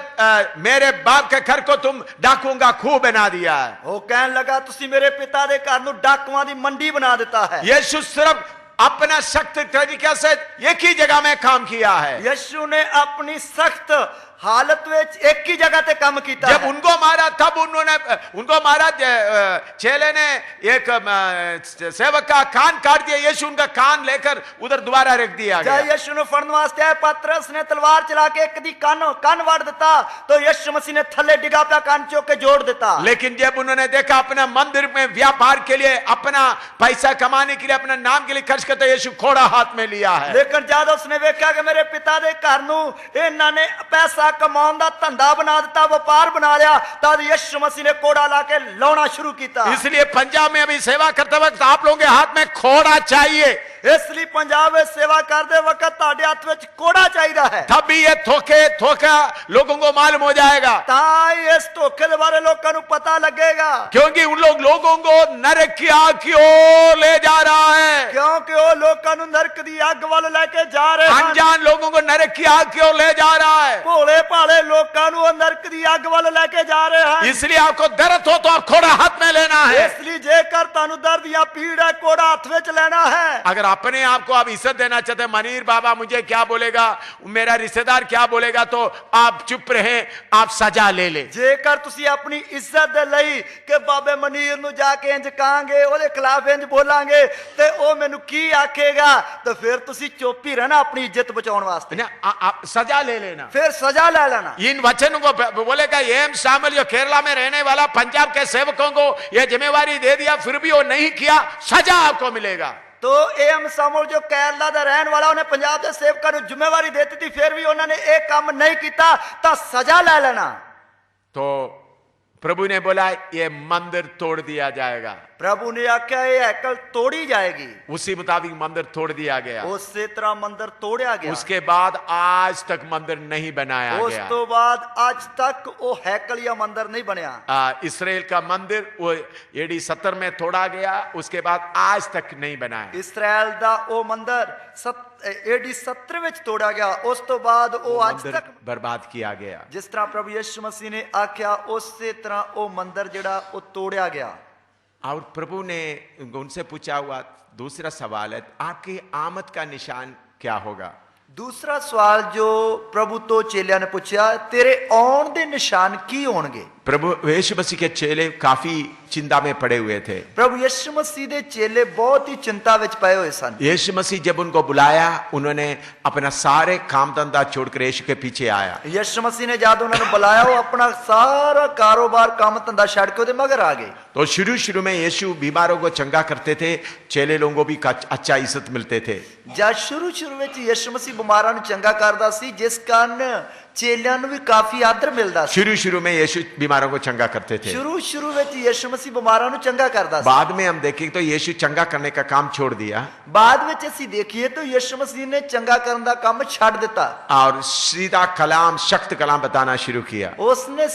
मेरे बाप के घर को तुम डाकुओं का खूह बना दिया है। वो कहने लगा तुसी मेरे पिता दे घर नूं डाकुआं दी मंडी बना देता है। यीशु सिर्फ अपना सख्त तरीके से एक ही जगह में काम किया है। यीशु ने अपनी सख्त हालत में एक ही जगह पे काम किया। जब उनको मारा तब उनको मारा, चेले ने एक सेवक का कान काट दिया, यीशु उनका कान लेकर उधर दोबारा रख दिया गया। यीशु ने फड़न वास्ते आए, पतरस ने तलवार चला के एक दी कान वाड़ देता तो यीशु मसीह ने थल्ले डिगा पे कान चौक के जोड़ देता। लेकिन जब उन्होंने देखा अपना मंदिर में व्यापार के लिए, अपना पैसा कमाने के लिए, अपना नाम के लिए खर्च करते, यीशु खोड़ा हाथ में लिया है। लेकिन ज्यादा उसने देखा कि मेरे पिता दे घर नूं इन्होंने पैसा कमाउण दा धंधा बना दिता, व्यापार बना लिया, तब यीशु मसीह ने कोड़ा लाके लाना शुरू किया। इसलिए पंजाब में अभी सेवा करते वक्त आप लोगों के हाथ में खोड़ा चाहिए। ਇਸ ਲਈ ਪੰਜਾਬ ਵਿੱਚ ਸੇਵਾ ਕਰਦੇ ਵਕਤ ਤੁਹਾਡੇ ਹੱਥ ਵਿੱਚ ਕੋੜਾ ਚਾਹੀਦਾ ਹੈ तब भी ये धोखा लोगों को मालूम हो जाएगा, ਤਾਂ ਹੀ ਇਸ ਧੋਖੇ ਦੇ ਬਾਰੇ ਲੋਕਾਂ ਨੂੰ ਪਤਾ ਲੱਗੇਗਾ क्योंकि उन लोगों को नरक की आग की ओर ले जा रहा है। ਕਿਉਂਕਿ ਉਹ ਲੋਕਾਂ ਨੂੰ ਨਰਕ ਦੀ ਅੱਗ ਵੱਲ ਲੈ ਕੇ ਜਾ ਰਹੇ ਹਨ अनजान लोगों को नरक की आग की ओर ले जा रहा है। ਭੋਲੇ ਭਾਲੇ ਲੋਕਾਂ ਨੂੰ ਉਹ ਨਰਕ ਦੀ ਅੱਗ ਵੱਲ ਲੈ ਕੇ ਜਾ ਰਹੇ ਹਨ इसलिए आपको दर्द हो तो आप घोड़ा हाथ में लेना है। ਇਸ ਲਈ ਜੇਕਰ ਤੁਹਾਨੂੰ ਦਰਦ ਜਾਂ ਪੀੜ ਹੈ ਕੋੜਾ ਹੱਥ ਵਿੱਚ ਲੈਣਾ ਹੈ अगर अपने आप को आप इज्जत देना चाहते हैं, मनीर बाबा मुझे क्या बोलेगा, मेरा रिश्तेदार क्या बोलेगा, तो आप चुप रहे, आप सजा ले ले। ਜੇਕਰ ਤੁਸੀਂ ਆਪਣੀ ਇੱਜ਼ਤ ਦੇ ਲਈ ਕਿ ਬਾਬੇ ਮਨੀਰ ਨੂੰ ਜਾ ਕੇ ਇੰਜ ਕਹਾਂਗੇ ਉਹਦੇ ਖਿਲਾਫ ਇੰਜ ਬੋਲਾਂਗੇ ਤੇ ਉਹ ਮੈਨੂੰ ਕੀ ਆਖੇਗਾ ਤਾਂ ਫਿਰ ਤੁਸੀਂ ਚੁੱਪ ਹੀ ਰਹਿਣਾ ਆਪਣੀ ਇੱਜ਼ਤ ਬਚਾਉਣ ਵਾਸਤੇ ना, आप सजा ले लेना। ਫਿਰ ਸਜ਼ਾ ਲੈ ਲੈਣਾ इन वचनों को बोलेगा एम शामिल जो केरला में रहने वाला पंजाब के सेवकों को यह जिम्मेवारी दे दिया, फिर भी वो नहीं किया, सजा आपको मिलेगा। ਤੋ ਏਮ ਸਮੂਹ ਜੋ ਕੇਰਲਾ ਦਾ ਰਹਿਣ ਵਾਲਾ ਉਹਨੇ ਪੰਜਾਬ ਦੇ ਸੇਵਕਾਂ ਨੂੰ ਜ਼ਿੰਮੇਵਾਰੀ ਦੇ ਦਿੱਤੀ ਫਿਰ ਵੀ ਉਹਨਾਂ ਨੇ ਇਹ ਕੰਮ ਨਹੀਂ ਕੀਤਾ ਤਾਂ ਸਜ਼ਾ ਲੈ ਲੈਣਾ तो प्रभु ने बोला ये मंदिर तोड़ दिया जाएगा। ਪ੍ਰਭੂ ਨੇ ਆਖਿਆ ਇਹ ਹੈਕਲ ਤੋੜੀ ਜਾਏਗੀ उसी मुताबिक मंदिर तोड़ दिया गया। ਉਸੇ ਤਰ੍ਹਾਂ ਮੰਦਿਰ ਤੋੜਿਆ ਗਿਆ उसके बाद आज तक मंदिर नहीं बनाया ਉਸ गया। ਤੋਂ ਬਾਅਦ ਅੱਜ ਤੱਕ ਉਹ ਹੈਕਲ ਜਾਂ ਮੰਦਿਰ ਨਹੀਂ ਬਣਿਆ इसराइल का मंदिर वो एडी 70 में तोड़ा गया, उसके बाद आज तक नहीं बनाया। ਇਸਰਾਇਲ ਦਾ ਉਹ ਮੰਦਿਰ ਏਡੀ 70 ਵਿੱਚ ਤੋੜਿਆ ਗਿਆ ਉਸ ਤੋਂ ਬਾਅਦ ਉਹ ਅੱਜ मंदिर ਤੱਕ बर्बाद किया गया। ਜਿਸ ਤਰ੍ਹਾਂ ਪ੍ਰਭੂ ਯਿਸੂ ਮਸੀਹ ਨੇ ਆਖਿਆ ਉਸੇ ਤਰ੍ਹਾਂ ਉਹ ਮੰਦਿਰ ਜਿਹੜਾ ਉਹ ਤੋੜਿਆ ਗਿਆ और प्रभु ने उनसे पूछा हुआ दूसरा सवाल है, आपकी आमद का निशान क्या होगा? ਦੂਸਰਾ ਸਵਾਲ ਜੋ ਪ੍ਰਭੂ ਤੋਂ ਚੇਲਿਆਂ ਨੇ ਪੁੱਛਿਆ ਤੇਰੇ ਆਉਣ ਦੇ ਨਿਸ਼ਾਨ ਕੀ ਹੋਣਗੇ प्रभु यीशु मसीह के चेले काफी चिंता में पड़े हुए थे। ਪ੍ਰਭੂ ਯਿਸੂ ਮਸੀਹ ਦੇ ਚੇਲੇ ਬਹੁਤ ਹੀ ਚਿੰਤਾ ਵਿੱਚ ਪਏ ਹੋਏ ਸਨ यीशु मसीह जब उनको बुलाया, उन्होंने अपना सारे काम धंधा छोड़कर यीशु के पीछे आया। ਯਿਸੂ ਮਸੀਹ ਨੇ ਜਦ ਉਹਨਾਂ ਨੂੰ ਬੁਲਾਇਆ ਉਹ ਆਪਣਾ ਸਾਰਾ ਕਾਰੋਬਾਰ ਕੰਮ ਧੰਦਾ ਛੱਡ ਕੇ ਉਹਦੇ ਮਗਰ ਆ ਗਏ तो शुरू में यीशु बीमारों को चंगा करते थे, चेले लोगों को भी अच्छा इज्जत मिलते थे। ਜਦ ਸ਼ੁਰੂ ਵਿੱਚ ਯਿਸੂ ਮਸੀਹ ਬਿਮਾਰਾਂ ਨੂੰ ਚੰਗਾ ਕਰਦਾ ਸੀ ਜਿਸ ਕਾਰਨ ਚੇਲਿਆਂ ਨੂੰ ਵੀ ਕਾਫੀ ਆਦਰ ਮਿਲਦਾ ਸੀ शुरू में यीशु बीमारों को चंगा करते थे। ਸ਼ੁਰੂ ਵਿੱਚ ਯਿਸੂ ਮਸੀਹ ਬਿਮਾਰਾਂ ਨੂੰ ਚੰਗਾ ਕਰਦਾ ਸੀ बाद में हम देखें तो यीशु चंगा करने का काम छोड़ दिया ਬਾਅਦ ਵਿੱਚ ਅਸੀਂ ਦੇਖੀਏ ਤਾਂ ਯਿਸੂ ਮਸੀਹ ਨੇ ਚੰਗਾ ਕਰਨ ਦਾ ਕੰਮ ਛੱਡ ਦਿੱਤਾ और सीधा कलाम, सख्त कलाम बताना शुरू किया। ਉਸਨੇ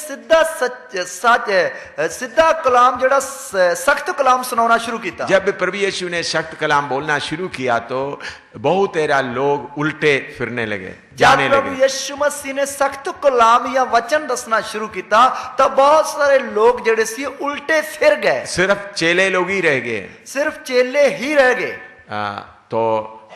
ਸਿੱਧਾ ਕਲਾਮ ਜਿਹੜਾ ਸਖਤ ਕਲਾਮ ਸੁਣਾਉਣਾ ਸ਼ੁਰੂ ਕੀਤਾ जब प्रभु यीशु ने सख्त कलाम बोलना शुरू किया तो बहुत तेरा लोग उल्टे फिरने लगे, जाने जब प्रभु लगे। यीशु मसीह ने सख्त कलाम या वचन दसना शुरू किया तो बहुत सारे लोग जेड़े सी उल्टे फिर गए सिर्फ चेले लोग ही रह गए। सिर्फ चेले ही रह गए तो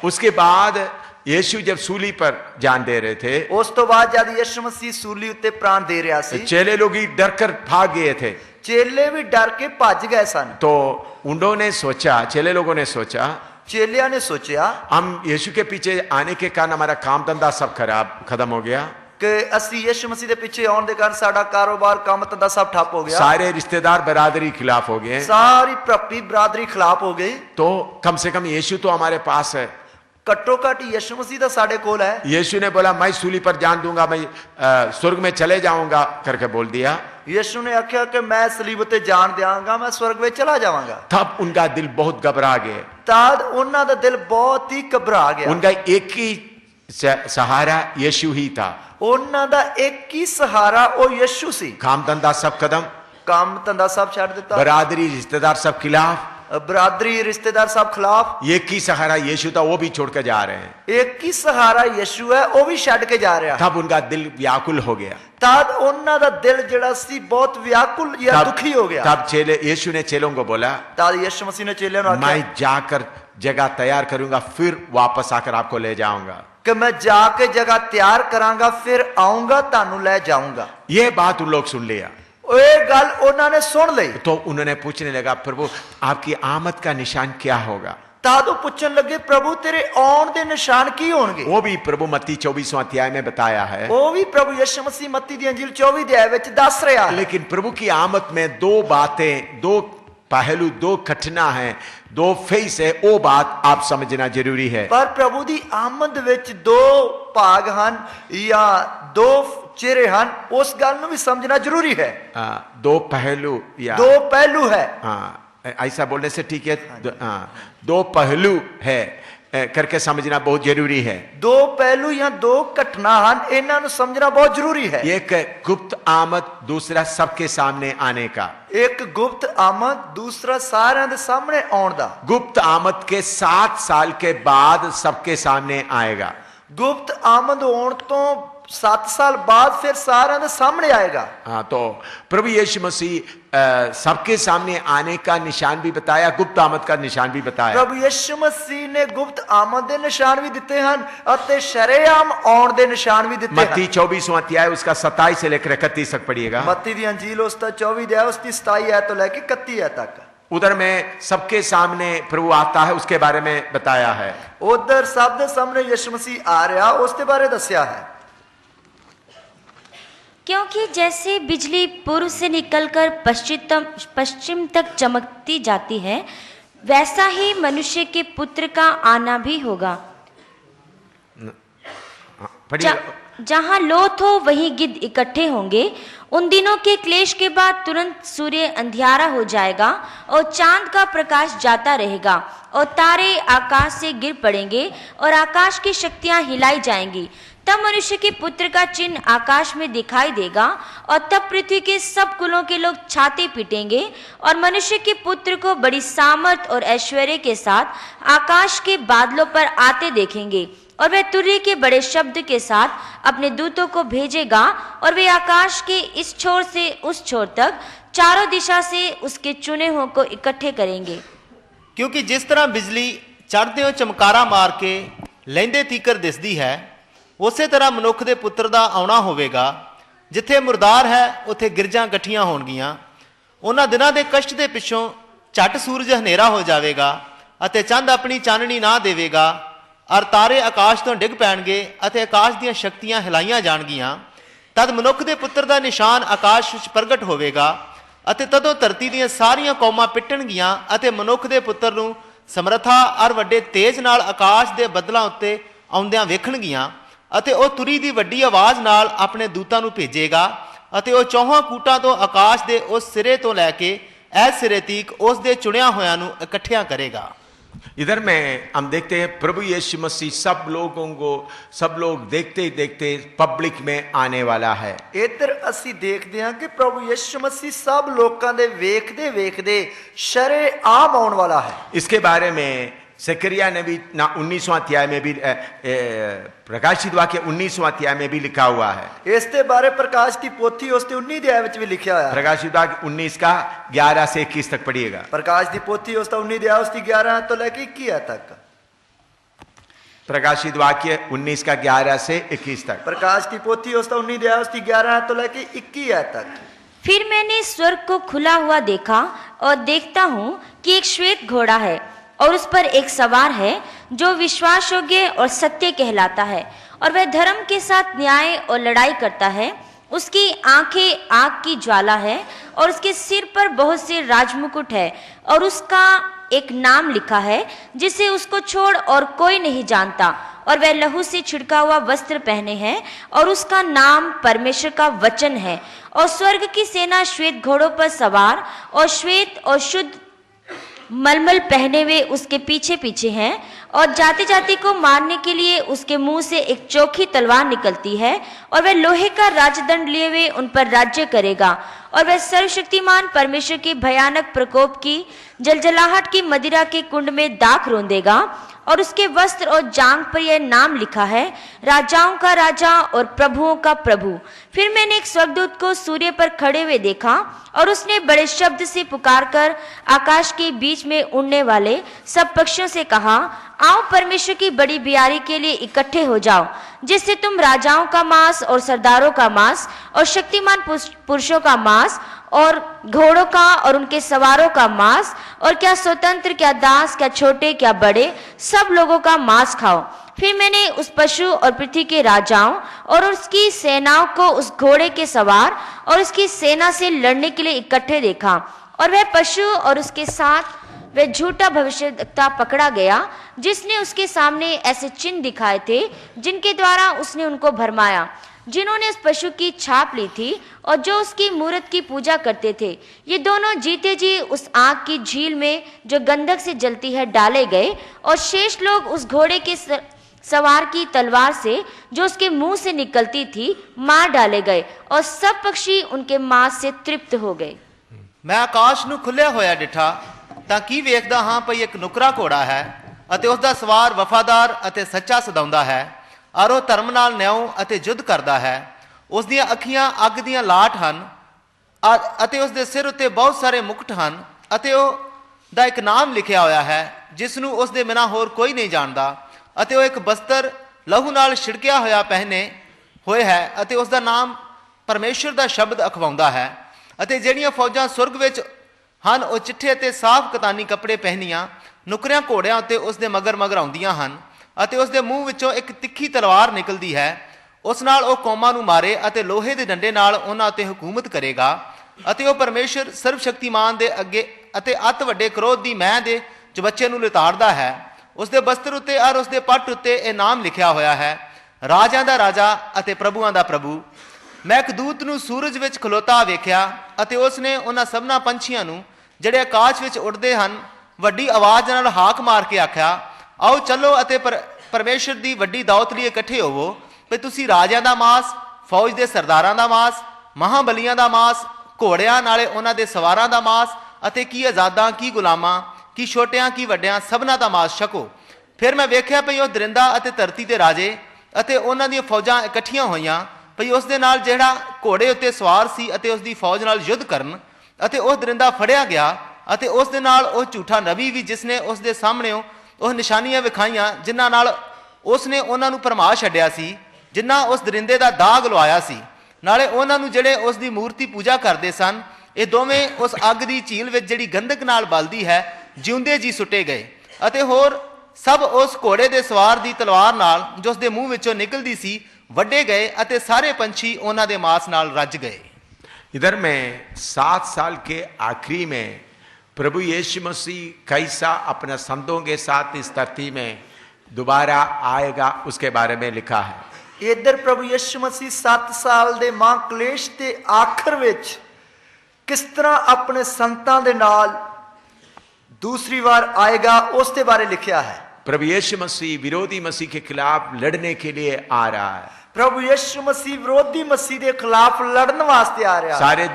उसके बाद यीशु जब सूली पर जान दे रहे थे, उस तो बाद जब यीशु मसीह सूली उत्ते प्राण दे रहा सी चेले लोग ही डर कर भाग गए थे। चेले भी डर के भज गए सन। तो उन्होंने सोचा, चेले लोगों ने सोचा, चेलिया ने सोचा हम यीशु के पीछे आने के कारण हमारा काम धंधा सब खत्म हो गया कि असी यीशु मसीह के पीछे आने के कारण साडा कारोबार काम धंधा सब ठप हो गया, सारे रिश्तेदार बरादरी खिलाफ हो गए, सारी प्रॉपर्टी बरादरी खिलाफ हो गई। तो कम से कम यीशु तो हमारे पास है। घट्टो घट यीशु मसीह तो साडे कोल है। यीशु ने बोला मैं सूली पर जान दूंगा, मैं स्वर्ग में चले जाऊंगा करके बोल दिया। यीशु ने आख्या कि मैं सलीब ते जान देंगा, मैं स्वर्ग में चला जाऊंगा। तब उनका दिल बहुत घबरा गए। तद उन्हां दा दिल बहुत ही घबरा गया। उनका एक ही सहारा यीशु ही था। उन्हां दा एक ही सहारा ओ यीशु सी। काम धंधा सब खत्म, काम धंधा सब छाड़ दिता, बरादरी रिश्तेदार सब खिलाफ, बरादरी रिश्तेदार सब खिलाफ। एक ही सहारा यीशु था, वो भी छोड़ कर जा रहे हैं। एक ही सहारा यीशु है, वो भी छड़ के जा रहा है। तब उनका दिल व्याकुल हो गया। तद उन्हां दा दिल जड़ा सी बहुत व्याकुल या दुखी हो गया। तब यीशु ने चेलों को बोला, तद यीशु मसीह ने चेलों को मैं जाकर जगह तैयार करूंगा, फिर वापस आकर आपको ले जाऊंगा। कि मैं जाके जगह तैयार करांगा, फिर आऊंगा, तानू ले जाऊंगा। ये बात उन लोग सुन लिया। गल उन्होंने सुन ली। तो उन्होंने पूछने लगा, प्रभु आपकी आमद का निशान क्या होगा? तादो पूछने लगे, प्रभु तेरे आउण दे निशान की होंगे? वो भी प्रभु मत्ती 24वां अध्याय में बताया है। वो भी प्रभु यीशु मसीह मत्ती दी अंजील 24 अध्याय विच दस रहा है। लेकिन प्रभु की आमद में दो बातें, दो पहलू, दो घटना है, दो फेस है, वो बात आप समझना जरूरी है। पर प्रभु दी आमद विच दो भाग हन या दो चेहरे हन, उस गल नूं भी समझना जरूरी है। दो पहलू या दो पहलू है। ऐसा बोलने से ठीक है। दो पहलू है। करके समझना बहुत जरूरी है। दो पहलू या दो घटना ਹਨ, ਇਹਨਾਂ ਨੂੰ ਸਮਝਣਾ बहुत जरूरी है। एक गुप्त आमद, दूसरा सबके सामने आने का। एक गुप्त आमद, दूसरा साਰਿਆਂ ਦੇ ਸਾਹਮਣੇ ਆਉਣ ਦਾ। गुप्त आमद के 7 साल के बाद सबके सामने आएगा। गुप्त आमद होने तो 7 साल बाद फिर सारा दे सामने आएगा। हाँ, तो प्रभु यीशु मसीह सबके सामने आने का निशान भी बताया, गुप्त आमद का निशान भी बताया। प्रभु यीशु मसीह ने गुप्त आमद के निशान भी दिते हैं और शरेआम आउण दे निशान भी दिते हैं। मत्ती 24वां अध्याय उसका 27 से लेकर 31 तक पढ़िएगा। मत्ती दी अंजील उसका 24 अध्याय उसकी 27 आयत तो लेकर 31 आयत तक। उधर में सबके सामने प्रभु आता है, उसके बारे में बताया है। उधर सब दे सामने यीशु मसीह आ रहा, उसके बारे दस्या है। क्योंकि जैसे बिजली पूर्व से निकलकर पश्चिम तक चमकती जाती है, वैसा ही मनुष्य के पुत्र का आना भी होगा। जहां लोथ हो वहीं गिद्ध इकट्ठे होंगे। उन दिनों के क्लेश के बाद तुरंत सूर्य अंधियारा हो जाएगा और चांद का प्रकाश जाता रहेगा और तारे आकाश से गिर पड़ेंगे और आकाश की शक्तियां हिलाई जाएंगी। तब मनुष्य के पुत्र का चिन्ह आकाश में दिखाई देगा और तब पृथ्वी के सब कुलों के लोग छाती पीटेंगे और मनुष्य के पुत्र को बड़ी सामर्थ और ऐश्वर्य के साथ आकाश के बादलों पर आते देखेंगे और वह तुरही के बड़े शब्द के साथ अपने दूतों को भेजेगा और वे आकाश के इस छोर से उस छोर तक चारों दिशा से उसके चुने हुओं को इकट्ठे करेंगे। क्योंकि जिस तरह बिजली चढ़दे हो चमकारा मार के लैंदे तीकर दिसदी है, उसे तरह मनुख दे पुत्र दा आउणा होवेगा। जिथे मुरदार है उथे गिरजां गठियां होणगीਆਂ। उन्हां दिनां दे कष्ट दे पिछों झट सूरज हनेरा हो जाएगा अते चंद अपनी चाननी ना देवेगा और तारे आकाश तो डिग पैणगे अते आकाश दीयां शक्तियां हिलाईਆਂ जाणगीਆਂ। तद मनुख दे पुत्र दा निशान आकाश विच प्रगट होवेगा अते तदों धरती दीयां सारियां कौमां पिटणगीਆਂ अते मनुख दे पुत्र नूं समर्था और वड्डे तेज नाल आकाश दे बदलां उत्ते आउंदियां वेखणगीਆਂ ਅਤੇ ਉਹ ਤੁਰੀ ਦੀ ਵੱਡੀ ਆਵਾਜ਼ ਨਾਲ ਆਪਣੇ ਦੂਤਾਂ ਨੂੰ ਭੇਜੇਗਾ ਅਤੇ ਉਹ ਚੌਹਾਂ ਕੂਟਾਂ ਤੋਂ ਆਕਾਸ਼ ਦੇ ਉਸ ਸਿਰੇ ਤੋਂ ਲੈ ਕੇ ਇਸ ਸਿਰੇ ਤੀਕ ਉਸ ਦੇ ਚੁਣਿਆ ਹੋਇਆਂ ਨੂੰ ਇਕੱਠਿਆਂ ਕਰੇਗਾ। इधर में हम देखते हैं प्रभु यीशु मसीह सब लोग देखते देखते पब्लिक में आने वाला है। इधर ਅਸੀਂ देखते हैं कि प्रभु यीशु मसीह सब लोगों दे वेखदे वेखदे शरेआम आउण वाला है। इसके बारे में जकरिया ने भी 19वां अध्याय में भी प्रकाशित वाक्य 19वां अध्याय में भी लिखा हुआ है। इसके बारे प्रकाश की पोथी उसके 19 अध्याय में भी लिखा है। प्रकाशित वाक्य 19 का 11 से 21 तक पढ़िएगा। प्रकाश की पोथी उसका 19 अध्याय उसकी 11 तो लेके 21 तक। प्रकाशित वाक्य 19 का 11 से 21 तक। प्रकाश की पोथी उसका 19 अध्याय उसकी 11 तो लेके 21 तक। फिर मैंने स्वर्ग को खुला हुआ देखा और देखता हूँ कि एक श्वेत घोड़ा है और उस पर एक सवार है जो विश्वास योग्य और सत्य कहलाता है और वह धर्म के साथ न्याय और लड़ाई करता है। उसकी आंखें आग की ज्वाला है और उसके सिर पर बहुत से राजमुकुट है और उसका एक नाम लिखा है जिसे उसको छोड़ और कोई नहीं जानता और वह लहू से छिड़का हुआ वस्त्र पहने हैं और उसका नाम परमेश्वर का वचन है। और स्वर्ग की सेना श्वेत घोड़ों पर सवार और श्वेत और शुद्ध मलमल पहने हुए उसके पीछे पीछे हैं और जाति जाति को मारने के लिए उसके मुंह से एक चोखी तलवार निकलती है और वह लोहे का राजदंड लिए हुए उन पर राज्य करेगा और वह सर्वशक्तिमान परमेश्वर के भयानक प्रकोप की जलजलाहट की मदिरा के कुंड में दाख रोंदेगा। और उसके वस्त्र और जांघ पर यह नाम लिखा है, राजाओं का राजा और प्रभुओं का प्रभु। फिर मैंने एक स्वर्गदूत को सूर्य पर खड़े हुए देखा और उसने बड़े शब्द से पुकारकर आकाश के बीच में उड़ने वाले सब पक्षियों से कहा, आओ परमेश्वर की बड़ी बियारी के लिए इकट्ठे हो जाओ, जिससे तुम राजाओं का मांस और सरदारों का मांस और शक्तिमान पुरुषों का मांस और घोड़ों का और उनके सवारों का मांस और क्या स्वतंत्र क्या दास क्या छोटे क्या बड़े सब लोगों का मांस खाओ। फिर मैंने उस पशु और पृथ्वी के राजाओं और उसकी सेनाओं को उस घोड़े के सवार और उसकी सेना से लड़ने के लिए इकट्ठे देखा और वह पशु और उसके साथ वह झूठा भविष्यवक्ता पकड़ा गया जिसने उसके सामने ऐसे चिन्ह दिखाए थे जिनके द्वारा उसने उनको भरमाया। जिन्होंने उस पशु की छाप ली थी और जो उसकी मूरत की पूजा करते थे। ये दोनों जीते जी उस आग की झील में जो गंधक से जलती है डाले गए, और शेष लोग उस घोड़े के सवार की तलवार से जो उसके मुंह से निकलती थी मार डाले गए, और सब पक्षी उनके मांस से तृप्त हो गए। मैं आकाश ਨੂੰ ਖੁੱਲਿਆ ਹੋਇਆ ਡਿਠਾ ਤਾਂ ਕੀ ਵੇਖਦਾ ਹਾਂ ਭਈ ਇੱਕ ਨੁਕਰਾ ਘੋੜਾ ਹੈ ਅਤੇ ਉਸ ਦਾ ਸਵਾਰ ਵਫਾਦਾਰ ਅਤੇ ਸੱਚਾ ਸਦਾਉਂਦਾ ਹੈ, ਔਰ ਉਹ ਧਰਮ ਨਾਲ ਨਿਆਂ ਅਤੇ ਯੁੱਧ ਕਰਦਾ ਹੈ। ਉਸ ਦੀਆਂ ਅੱਖੀਆਂ ਅੱਗ ਦੀਆਂ ਲਾਟ ਹਨ ਅਤੇ ਉਸ ਦੇ ਸਿਰ ਉੱਤੇ ਬਹੁਤ ਸਾਰੇ ਮੁਕਟ ਹਨ, ਅਤੇ ਉਹ ਦਾ ਇੱਕ ਨਾਮ ਲਿਖਿਆ ਹੋਇਆ ਹੈ ਜਿਸ ਨੂੰ ਉਸ ਦੇ ਬਿਨਾਂ ਹੋਰ ਕੋਈ ਨਹੀਂ ਜਾਣਦਾ, ਅਤੇ ਉਹ ਇੱਕ ਬਸਤਰ ਲਹੂ ਨਾਲ ਛਿੜਕਿਆ ਹੋਇਆ ਪਹਿਨੇ ਹੋਏ ਹੈ, ਅਤੇ ਉਸ ਦਾ ਨਾਮ ਪਰਮੇਸ਼ਰ ਦਾ ਸ਼ਬਦ ਅਖਵਾਉਂਦਾ ਹੈ। ਅਤੇ ਜਿਹੜੀਆਂ ਫੌਜਾਂ ਸੁਰਗ ਵਿੱਚ ਹਨ ਉਹ ਚਿੱਠੇ ਅਤੇ ਸਾਫ਼ ਕਤਾਨੀ ਕੱਪੜੇ ਪਹਿਨੀਆਂ ਨੁਕਰਿਆਂ ਘੋੜਿਆਂ ਉੱਤੇ ਉਸ ਦੇ ਮਗਰ ਮਗਰ ਆਉਂਦੀਆਂ ਹਨ, ਅਤੇ ਉਸ ਦੇ ਮੂੰਹ ਵਿੱਚੋਂ ਇੱਕ ਤਿੱਖੀ ਤਲਵਾਰ ਨਿਕਲਦੀ ਹੈ। ਉਸ ਨਾਲ ਉਹ ਕੌਮਾਂ ਨੂੰ ਮਾਰੇ ਅਤੇ ਲੋਹੇ ਦੇ ਡੰਡੇ ਨਾਲ ਉਹਨਾਂ ਉੱਤੇ ਹਕੂਮਤ ਕਰੇਗਾ, ਅਤੇ ਉਹ ਪਰਮੇਸ਼ਰ ਸਰਵ ਸ਼ਕਤੀਮਾਨ ਦੇ ਅੱਗੇ ਅਤੇ ਅਤ ਵੱਡੇ ਕ੍ਰੋਧ ਦੀ ਮੈਂ ਦੇ ਚਬੱਚੇ ਨੂੰ ਲਿਤਾੜਦਾ ਹੈ। ਉਸ ਦੇ ਬਸਤਰ ਉੱਤੇ ਔਰ ਉਸ ਦੇ ਪੱਟ ਉੱਤੇ ਇਹ ਨਾਮ ਲਿਖਿਆ ਹੋਇਆ ਹੈ, ਰਾਜਿਆਂ ਦਾ ਰਾਜਾ ਅਤੇ ਪ੍ਰਭੂਆਂ ਦਾ ਪ੍ਰਭੂ। ਮੈਂ ਇੱਕ ਦੂਤ ਨੂੰ ਸੂਰਜ ਵਿੱਚ ਖਲੋਤਾ ਵੇਖਿਆ, ਅਤੇ ਉਸ ਨੇ ਉਹਨਾਂ ਸਭਨਾਂ ਪੰਛੀਆਂ ਨੂੰ ਜਿਹੜੇ ਆਕਾਸ਼ ਵਿੱਚ ਉੱਡਦੇ ਹਨ ਵੱਡੀ ਆਵਾਜ਼ ਨਾਲ ਹਾਕ ਮਾਰ ਕੇ ਆਖਿਆ, ਆਓ ਚੱਲੋ ਅਤੇ ਪਰਮੇਸ਼ਰ ਦੀ ਵੱਡੀ ਦਾਵਤ ਲਈ ਇਕੱਠੇ ਹੋਵੋ, ਵੀ ਤੁਸੀਂ ਰਾਜਿਆਂ ਦਾ ਮਾਸ, ਫੌਜ ਦੇ ਸਰਦਾਰਾਂ ਦਾ ਮਾਸ, ਮਹਾਬਲੀਆਂ ਦਾ ਮਾਸ, ਘੋੜਿਆਂ ਨਾਲੇ ਉਹਨਾਂ ਦੇ ਸਵਾਰਾਂ ਦਾ ਮਾਸ, ਅਤੇ ਕੀ ਆਜ਼ਾਦਾਂ ਕੀ ਗੁਲਾਮਾਂ ਕੀ ਛੋਟਿਆਂ ਕੀ ਵੱਡਿਆਂ ਸਭਨਾਂ ਦਾ ਮਾਸ ਛਕੋ। ਫਿਰ ਮੈਂ ਵੇਖਿਆ ਭਈ ਉਹ ਦਰਿੰਦਾ ਅਤੇ ਧਰਤੀ ਦੇ ਰਾਜੇ ਅਤੇ ਉਹਨਾਂ ਦੀਆਂ ਫੌਜਾਂ ਇਕੱਠੀਆਂ ਹੋਈਆਂ ਭਈ ਉਸ ਦੇ ਨਾਲ ਜਿਹੜਾ ਘੋੜੇ ਉੱਤੇ ਸਵਾਰ ਸੀ ਅਤੇ ਉਸ ਦੀ ਫੌਜ ਨਾਲ ਯੁੱਧ ਕਰਨ, ਅਤੇ ਉਹ ਦਰਿੰਦਾ ਫੜਿਆ ਗਿਆ, ਅਤੇ ਉਸ ਦੇ ਨਾਲ ਉਹ ਝੂਠਾ ਨਬੀ ਵੀ ਜਿਸ ਨੇ ਉਸ ਦੇ ਸਾਹਮਣੇ ਉਹ ਨਿਸ਼ਾਨੀਆਂ ਵਿਖਾਈਆਂ ਜਿਨ੍ਹਾਂ ਨਾਲ ਉਸ ਨੇ ਉਹਨਾਂ ਨੂੰ ਭਰਮਾ ਛੱਡਿਆ ਸੀ, ਜਿਨ੍ਹਾਂ ਉਸ ਦਰਿੰਦੇ ਦਾ ਦਾਗ ਲਵਾਇਆ ਸੀ। ਨਾਲੇ ਉਹਨਾਂ ਨੂੰ ਜਿਹੜੇ ਉਸ ਦੀ ਮੂਰਤੀ ਪੂਜਾ ਕਰਦੇ ਸਨ, ਇਹ ਦੋਵੇਂ ਉਸ ਅੱਗ ਦੀ ਝੀਲ ਵਿੱਚ ਜਿਹੜੀ ਗੰਧਕ ਨਾਲ ਬਲਦੀ ਹੈ ਜਿਉਂਦੇ ਜੀ ਸੁੱਟੇ ਗਏ, ਅਤੇ ਹੋਰ ਸਭ ਉਸ ਘੋੜੇ ਦੇ ਸਵਾਰ ਦੀ ਤਲਵਾਰ ਨਾਲ ਜੋ ਉਸ ਦੇ ਮੂੰਹ ਵਿੱਚੋਂ ਨਿਕਲਦੀ ਸੀ ਵੱਡੇ ਗਏ, ਅਤੇ ਸਾਰੇ ਪੰਛੀ ਉਹਨਾਂ ਦੇ ਮਾंस ਨਾਲ ਰੱਜ ਗਏ। इधर में 7 साल के आखिरी में प्रभु यीशु मसीह कैसा अपने संतों के साथ इस धरती में दोबारा आएगा उसके बारे में लिखा है। इधर प्रभु यीशु मसीह 7 साल ਦੇ ਮਹਾਕਲੇਸ਼ ਦੇ ਆਖਰ ਵਿੱਚ ਕਿਸ ਤਰ੍ਹਾਂ ਆਪਣੇ ਸੰਤਾਂ ਦੇ ਨਾਲ दूसरी बार आएगा उसके बारे लिखा है। प्रभु यीशु मसीह विरोधी मसीह के खिलाफ लड़ने के लिए आ रहा है। प्रभु यीशु मसीह विरोधी मसीह के खिलाफ लड़ने वास्ते आ रहा है। सारे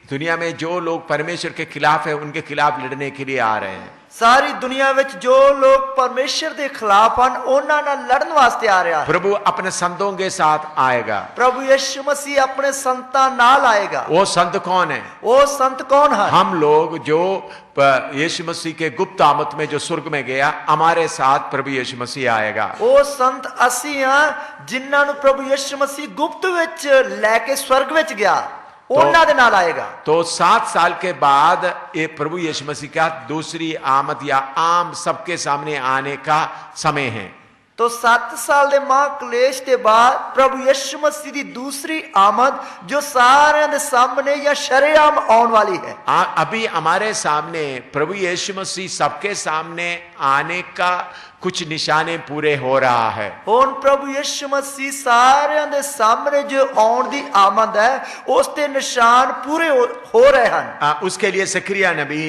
दुनिया में जो लोग परमेश्वर के खिलाफ है उनके खिलाफ लड़ने के लिए आ रहे हैं। सारी दुनिया में जो लोग परमेश्वर के खिलाफ हैं उन्हां नाल लड़न वास्ते आ रहा है। प्रभु अपने संतों के साथ आएगा। प्रभु यीशु मसीह अपने संतां नाल आएगा। वो संत कौन है? वो संत कौन है? हम लोग जो यीशु मसीह के गुप्त आमद में जो स्वर्ग में गया, हमारे साथ प्रभु यीशु मसीह आएगा। वो संत असी हां जिन्हां नूं प्रभु यीशु मसीह गुप्त विच लेके स्वर्ग विच गया, उन्हां दे नाल आएगा। तो 7 साल के बाद ये प्रभु यीशु मसीह का दूसरी आमद या आम सबके सामने आने का समय है। तो 7 साल के महाक्लेश के बाद प्रभु यीशु मसीह की दूसरी आमद जो सारे दे सामने या शरेआम आने वाली है। अभी हमारे सामने प्रभु यीशु मसीह सबके सामने आने का कुछ निशाने पूरे हो रहा है। हुण प्रभु यीशु मसीह सारे दे सामने जो आउण दी आमद है उसके निशान पूरे हो रहे हैं। उसके लिए जकरिया नबी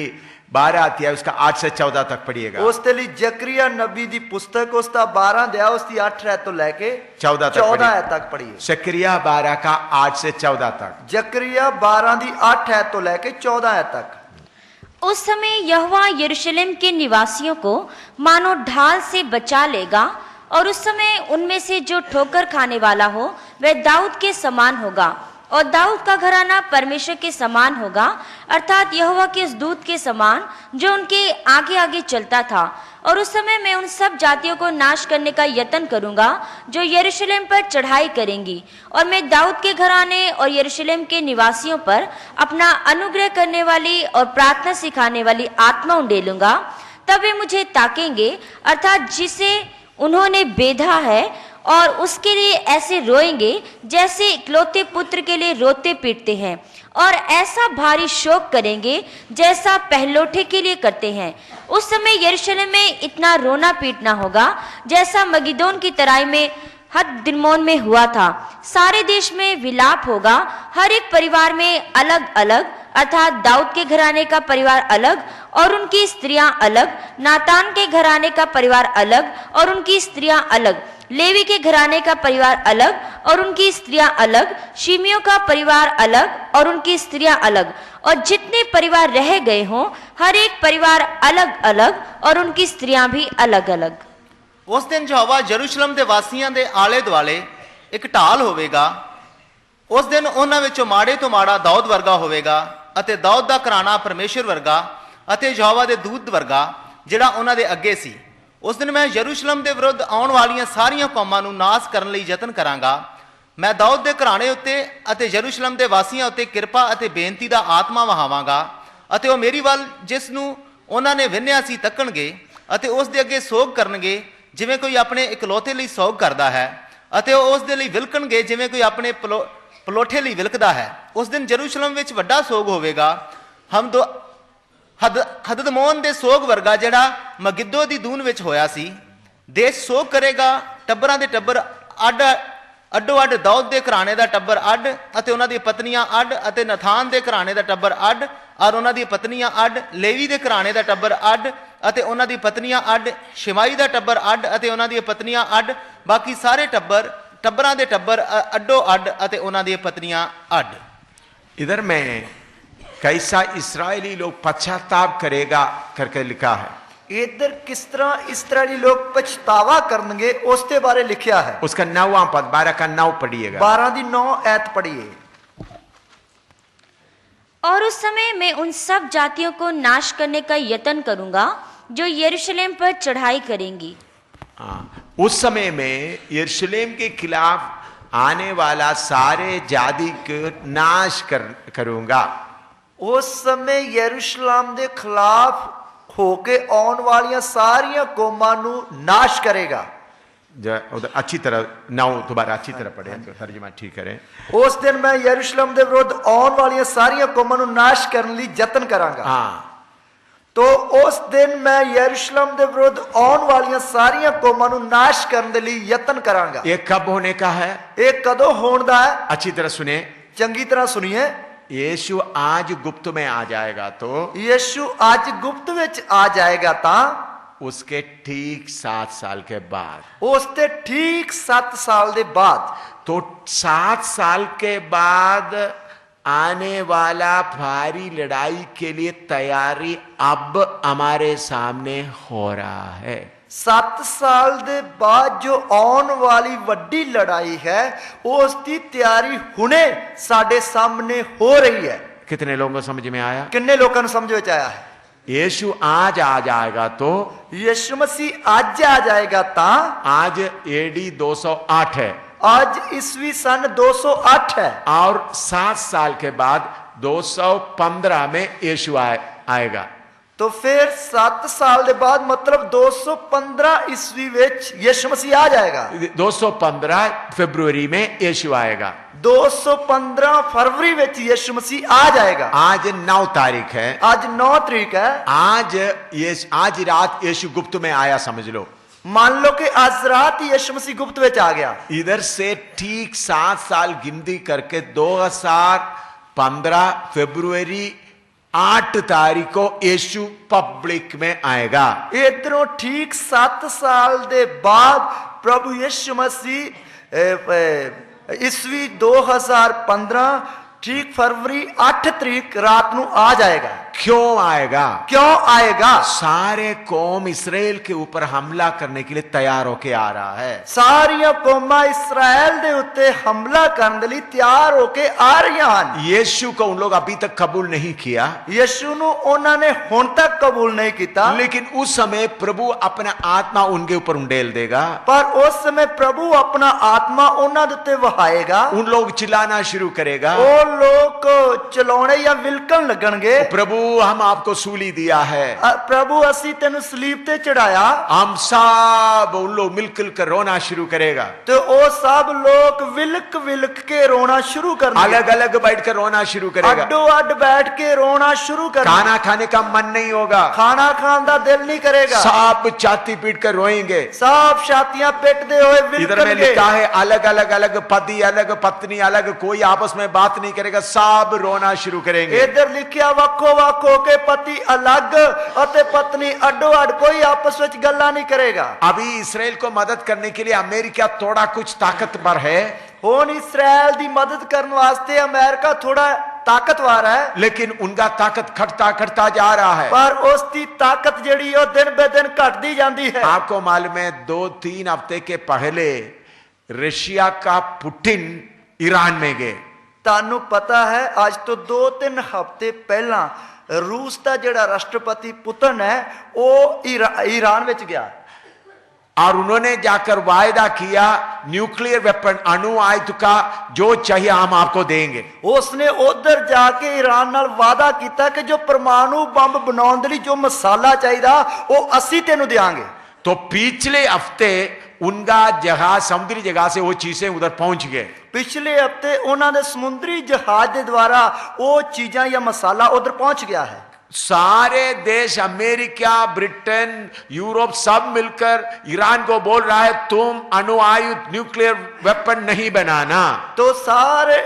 12 अध्याय उसका 8 से 14 तक पढ़िएगा। उसके लिए जकरिया नबी दी पुस्तक उसका 12 अध्याय उसकी 8 आयत तो लेके 14 आयत तक पढ़िए। जकरिया 12 का 8 से 14 तक। जकरिया 12 दी 8 आयत तो लेके 14 आयत तक। उस समय यहोवा यरूशलेम के निवासियों को मानो ढाल से बचा लेगा, और उस समय उनमें से जो ठोकर खाने वाला हो वह दाऊद के समान होगा, और दाऊद का घराना परमेश्वर के समान होगा, अर्थात यहोवा के उस दूत के समान जो उनके आगे आगे चलता था। और उस समय मैं उन सब जातियों को नाश करने का यत्न करूंगा जो यरूशलेम पर चढ़ाई करेंगी, और मैं दाऊद के घराने और यरूशलेम के निवासियों पर अपना अनुग्रह करने वाली और प्रार्थना सिखाने वाली आत्मा उंडेलूंगा। तब वे मुझे ताकेंगे, अर्थात जिसे उन्होंने बेधा है, और उसके लिए ऐसे रोएंगे जैसे इकलौते पुत्र के लिए रोते पीटते हैं, और ऐसा भारी शोक करेंगे जैसा पहलोठे के लिए करते हैं। उस समय यरूशलेम में इतना रोना पीटना होगा जैसा मगिदोन की तराई में हददिर्मोन में हुआ था। सारे देश में विलाप होगा, हर एक परिवार में अलग अलग, अर्थात दाऊद के घराने का परिवार अलग और उनकी स्त्रियां अलग, नातान के घराने का परिवार अलग और उनकी स्त्रियां अलग, लेवी के घराने का परिवार अलग और उनकी स्त्रियां अलग, शिमियों का परिवार अलग और उनकी स्त्रियां अलग, और जितने परिवार रह गए हों हर एक परिवार अलग अलग और उनकी स्त्रियां भी अलग अलग। ਉਸ ਦਿਨ ਯਹੋਵਾ ਯਰੂਸ਼ਲਮ ਦੇ ਵਾਸੀਆਂ ਦੇ ਆਲੇ ਦੁਆਲੇ ਇੱਕ ਢਾਲ ਹੋਵੇਗਾ। ਉਸ ਦਿਨ ਉਹਨਾਂ ਵਿੱਚੋਂ ਮਾੜੇ ਤੋਂ ਮਾੜਾ ਦਾਊਦ ਵਰਗਾ ਹੋਵੇਗਾ ਅਤੇ ਦਾਊਦ ਦਾ ਘਰਾਣਾ ਪਰਮੇਸ਼ਰ ਵਰਗਾ ਅਤੇ ਯਹੋਵਾ ਦੇ ਦੂਤ ਵਰਗਾ ਜਿਹੜਾ ਉਹਨਾਂ ਦੇ ਅੱਗੇ ਸੀ। ਉਸ ਦਿਨ ਮੈਂ ਯਰੂਸ਼ਲਮ ਦੇ ਵਿਰੁੱਧ ਆਉਣ ਵਾਲੀਆਂ ਸਾਰੀਆਂ ਕੌਮਾਂ ਨੂੰ ਨਾਸ ਕਰਨ ਲਈ ਯਤਨ ਕਰਾਂਗਾ। ਮੈਂ ਦਾਊਦ ਦੇ ਘਰਾਣੇ ਉੱਤੇ ਅਤੇ ਯਰੂਸ਼ਲਮ ਦੇ ਵਾਸੀਆਂ ਉੱਤੇ ਕਿਰਪਾ ਅਤੇ ਬੇਨਤੀ ਦਾ ਆਤਮਾ ਵਹਾਵਾਂਗਾ ਅਤੇ ਉਹ ਮੇਰੀ ਵੱਲ ਜਿਸ ਨੂੰ ਉਹਨਾਂ ਨੇ ਵਿੰਨਿਆ ਸੀ ਤੱਕਣਗੇ ਅਤੇ ਉਸ ਦੇ ਅੱਗੇ ਸੋਗ ਕਰਨਗੇ ਜਿਵੇਂ ਕੋਈ ਆਪਣੇ ਇਕਲੌਤੇ ਲਈ ਸੋਗ ਕਰਦਾ ਹੈ ਅਤੇ ਉਹ ਉਸ ਦੇ ਲਈ ਵਿਲਕਣਗੇ ਜਿਵੇਂ ਕੋਈ ਆਪਣੇ ਪਲੋਠੇ ਲਈ ਵਿਲਕਦਾ ਹੈ। ਉਸ ਦਿਨ ਯਰੂਸ਼ਲਮ ਵਿੱਚ ਵੱਡਾ ਸੋਗ ਹੋਵੇਗਾ, ਹਦਦਮੋਨ ਦੇ ਸੋਗ ਵਰਗਾ ਜਿਹੜਾ ਮਗਿੱਦੋ ਦੀ ਦੂਨ ਵਿੱਚ ਹੋਇਆ ਸੀ। ਦੇਸ਼ ਸੋਗ ਕਰੇਗਾ, ਟੱਬਰਾਂ ਦੇ ਟੱਬਰ ਅੱਡੋ ਅੱਡ, ਦਾਊਦ ਦੇ ਘਰਾਣੇ ਦਾ ਟੱਬਰ ਅੱਡ ਅਤੇ ਉਹਨਾਂ ਦੀਆਂ ਪਤਨੀਆਂ ਅੱਡ ਅਤੇ ਨਥਾਨ ਦੇ ਘਰਾਣੇ ਦਾ ਟੱਬਰ ਅੱਡ ਔਰ ਉਹਨਾਂ ਦੀਆਂ ਪਤਨੀਆਂ ਅੱਡ, ਲੇਵੀ ਦੇ ਘਰਾਣੇ ਦਾ ਟੱਬਰ ਅੱਡ ਅਤੇ ਉਹਨਾਂ ਦੀ ਪਤਨੀਆਂ ਅੱਡ, ਸ਼ਿਮਾਈ ਦਾ ਟੱਬਰ ਅੱਡ ਅਤੇ ਉਹਨਾਂ ਦੀਆਂ ਪਤਨੀਆਂ ਅੱਡ, ਬਾਕੀ ਸਾਰੇ ਟੱਬਰਾਂ ਦੇ ਟੱਬਰ ਅੱਡੋ ਅੱਡ ਅਤੇ ਉਹਨਾਂ ਦੀਆਂ ਪਤਨੀਆਂ ਅੱਡ। इधर में कैसा इस्राएली लोग पश्चाताप करेगा करके लिखा है। इधर किस तरह इस्राएली लोग पछतावा करनगे उसके बारे लिखा है। उसका 9वां पद 12 का 9 पढ़िएगा। 12 की 9 ऐत पढ़िए। और उस समय मैं उन सब जातियों को नाश करने का यत्न करूंगा जो यरूशलेम पर चढ़ाई करेंगी। उस समय में यरूशलेम के खिलाफ आने वाला सारे जाति को नाश करूंगा। उस समय यरूशलेम के खिलाफ होके आने वाली सारिया कौमां नू नाश करेगा। उधर अच्छी तरह 9 दोबारा अच्छी तरह पढ़े तो तर्जुमा ठीक करें। उस दिन मैं यरूशलेम के विरुद्ध आने वाली सारिया कौमां नू नाश करने लिए यत्न करांगा। तो उस दिन मैं यरूशलेम के विरुद्ध आने वाली सारिया कौमां नू नाश करने के लिए यत्न करांगा। ये कब होने का है? एक कदों होने का है? अच्छी तरह सुने, चंगी तरह सुनिए। यीशु आज गुप्त में आ जाएगा तो यीशु आज गुप्त विच आ जाएगा ता उसके ठीक 7 साल के बाद, उसके ठीक 7 साल के बाद, तो 7 साल के बाद आने वाला भारी लड़ाई के लिए तैयारी अब हमारे सामने हो रहा है। 7 साल के बाद जो आने वाली वड्डी लड़ाई है उसकी तैयारी हुने साडे सामने हो रही है। कितने लोगों को समझ में आया? कितने लोगों को समझ में आया है? यीशु आज आ जाएगा तो यीशु मसीह आज आ जाएगा ता आज एडी 208 है, आज ईस्वी सन 208 है और 7 साल के बाद 215 में यीशु आएगा। तो फिर 7 साल के बाद मतलब 215 ईस्वी विच यीशु मसीह आ जाएगा। 215 फरवरी में यीशु आएगा। 215 फरवरी विच यीशु मसीह आ जाएगा। आज 9 तारीख है, आज 9 तारीख है। आज रात यीशु गुप्त में आया समझ लो। मान लो कि आज रात यीशु मसीह गुप्त में आ गया। इधर से ठीक 7 साल गिनती करके 2015 फरवरी 8 तारीख को यीशु पब्लिक में आएगा। इधरों ठीक 7 साल के बाद प्रभु यीशु मसीह ईस्वी 2015 ठीक फरवरी 8 तारीख रात को आ जाएगा। क्यों आएगा? क्यों आएगा? सारे कौम इस्राएल के ऊपर हमला करने के लिए तैयार होके आ रहा है। सारिया कौमां इस्राएल दे उत्ते हमला करने के लिए तैयार होके आ रही हैं। यीशु को उन लोग अभी तक कबूल नहीं किया, यीशु नु उन्होंने हुण तक कबूल नहीं किया, लेकिन उस समय प्रभु अपना आत्मा उनके ऊपर उंडेल देगा। पर उस समय प्रभु अपना आत्मा उन्हां दे उत्ते वहाएगा। उन लोग चिल्लाना शुरू करेगा, वो लोग चिल्लाने या विलकन लगणगे। प्रभु हम आपको सूली दिया है। प्रभु ਅਸੀਂ ਤੈਨੂੰ ਸਲੀਬ ਤੇ ਚੜਾਇਆ। हम सब उन लोग मिलकर कर रोना शुरू करेगा। ਤੇ ਉਹ ਸਭ ਲੋਕ ਵਿਲਕ ਵਿਲਕ ਕੇ ਰੋਣਾ ਸ਼ੁਰੂ ਕਰਨਗੇ। अलग अलग बैठकर रोना शुरू करेगा। ਅੱਡੋ ਅੱਡ बैठ के रोना शुरू करना। खाना खाने का मन नहीं होगा। खाना खान का दिल नहीं करेगा। सब छाती पीट कर रोएंगे। सब छातियां पिटते हुए इधर में लिखा है अलग अलग अलग पति अलग पत्नी अलग, कोई आपस में बात नहीं करेगा, सब रोना शुरू करेंगे। इधर लिखा वक्को वक्को के पति अलग और पत्नी अड्डो अड, कोई आपस में गल्ला नहीं करेगा। अभी इस्राएल को मदद करने के लिए अमेरिका थोड़ा कुछ ताकतवर है। हुण इस्राएल की मदद करने वास्ते अमेरिका थोड़ा ताकतवर है, लेकिन उनका ताकत घटता घटता जा रहा है। पर उसकी ताकत जड़ी वो दिन बे दिन घटती जाती है। आपको मालूम है 2-3 हफ्ते के पहले रशिया का पुतिन ईरान में गए। तानू पता है आज तो 2-3 हफ्ते पहला रूस का जड़ा राष्ट्रपति पुतिन है वो ईरान विच गया और उन्होंने जाकर वायदा किया न्यूक्लियर वेपन अणु आयुध का जो चाहिए हम आपको देंगे। उसने उधर जाके ईरान नाल वादा किया कि जो परमाणु बम बनाने के लिए जो मसाला चाहिए वो असी तेनू देंगे। तो पिछले हफ्ते उनका जहाज समुद्री जहाज से वो चीजें उधर पहुंच गए। पिछले हफ्ते उन्होंने समुद्री जहाज के द्वारा वो चीजा या मसाला उधर पहुंच गया है। सारे देश अमेरिका ब्रिटेन यूरोप सब मिलकर ईरान को बोल रहा है तुम अणु आयुध न्यूक्लियर वेपन नहीं बनाना। तो सारे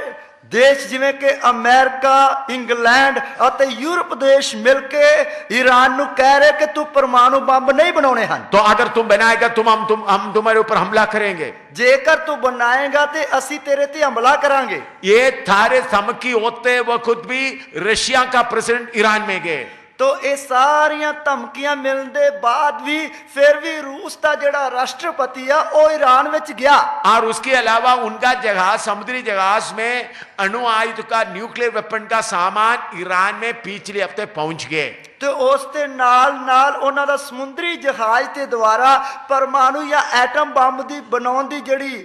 देश जिवें के अमेरिका इंग्लैंड और यूरोप देश मिलके ईरान नू कह रहे कि तू परमाणु बम नहीं बनाने हैं। तो अगर तुम बनाएगा हम तुम्हारे ऊपर हमला करेंगे। जेकर तू बनाएगा ते असी तेरे ते हमला करांगे। ये थारे धमकी होते वक्त भी रशिया का प्रेसिडेंट ईरान में गए। तो ये सारियां धमकियां मिलने बाद भी फिर भी रूस का जड़ा राष्ट्रपति है वो ईरान विच गया। और उसके अलावा उनका जहाज समुद्री जहाज में अणु आयुध का न्यूक्लियर वेपन का सामान ईरान में पिछले हफ्ते पहुंच गए। तो उसके नाल नाल उन्हां दा समुद्री जहाज के द्वारा परमाणु या एटम बम दी बनाउण दी जड़ी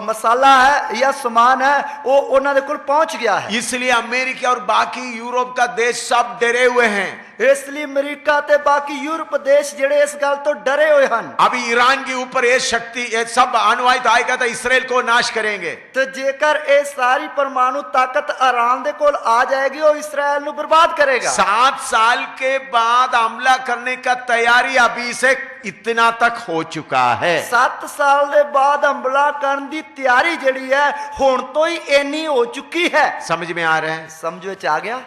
मसाला है या सामान है वो उन्हां दे कोल पहुंच गया है। इसलिए अमेरिका और बाकी यूरोप का देश सब डरे हुए हैं। इसलिए अमेरिका ते बाकी यूरोप देश जेड़े इस गल तो डरे हुए हैं। अभी ईरान के ऊपर ये शक्ति ये सब अणु आयुध आएगा तो इसराइल को नाश करेंगे। तो जेकर ये सारी परमाणु ताकत ईरान दे कोल आ जाएगी वो इसराइल नु बर्बाद करेगा। 7 साल के बाद हमला करने का तैयारी अभी से इतना तक हो चुका है। 7 साल के बाद हमला करने की तैयारी जड़ी है हुण तो ही इन्नी हो चुकी है। समझ में आ रहे हैं? समझ में आ गया।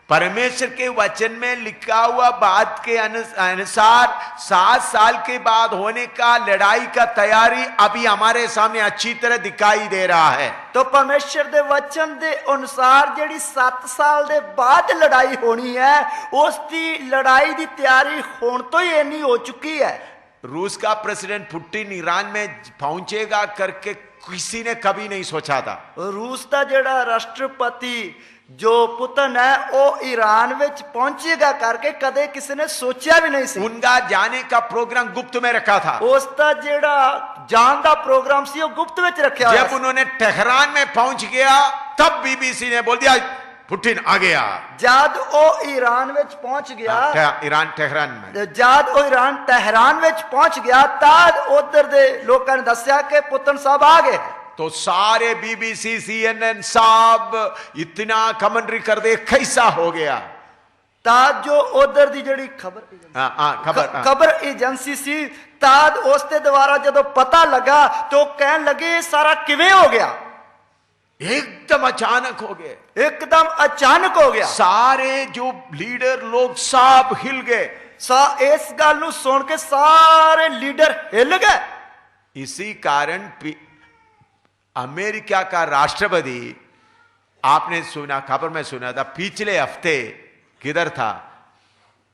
परमेश्वर के वचन में लिखा हुआ बात के अनुसार 7 साल के बाद होने का लड़ाई का तैयारी अभी हमारे सामने अच्छी तरह दिखाई दे रहा है। तो परमेश्वर के वचन के अनुसार जेडी 7 साल के बाद लड़ाई होनी है उसकी लड़ाई की तैयारी हुण तो ही इन्नी हो चुकी है। रूस का प्रेसिडेंट पुतिन ईरान में पहुंचेगा करके किसी ने कभी नहीं सोचा था। रूस का जेड़ा राष्ट्रपति जो पुतिन है वो ईरान विच पहुंचेगा करके कदे किसी ने सोचा भी नहीं सी। उनका जाने का प्रोग्राम गुप्त में रखा था। उसका जेड़ा जान का प्रोग्राम सी वो गुप्त विच रखा। जब उन्होंने तेहरान में पहुंच गया तब बीबीसी ने बोल दिया पुतिन आ गया। जद वो ईरान विच पहुंच गया ईरान तेहरान में जद वो ईरान तेहरान विच पहुंच गया तद उधर दे लोगों ने दस्या कि पुतिन साहब आ गए। तो सारे बीबीसी CNN सब इतना कमेंट्री कर दे कैसा हो गया। ताद जो उधर दी जड़ी खबर एजेंसी सी ताद उसके द्वारा जदों पता लगा तो कहने लगे सारा किवें हो गया। एकदम अचानक हो गए। एकदम अचानक हो गया। सारे जो लीडर लोग सब हिल गए। इस गल नूं सुन के सारे लीडर हिल गए। इसी कारण अमेरिका का राष्ट्रपति आपने सुना खबर में सुना था पिछले हफ्ते किधर था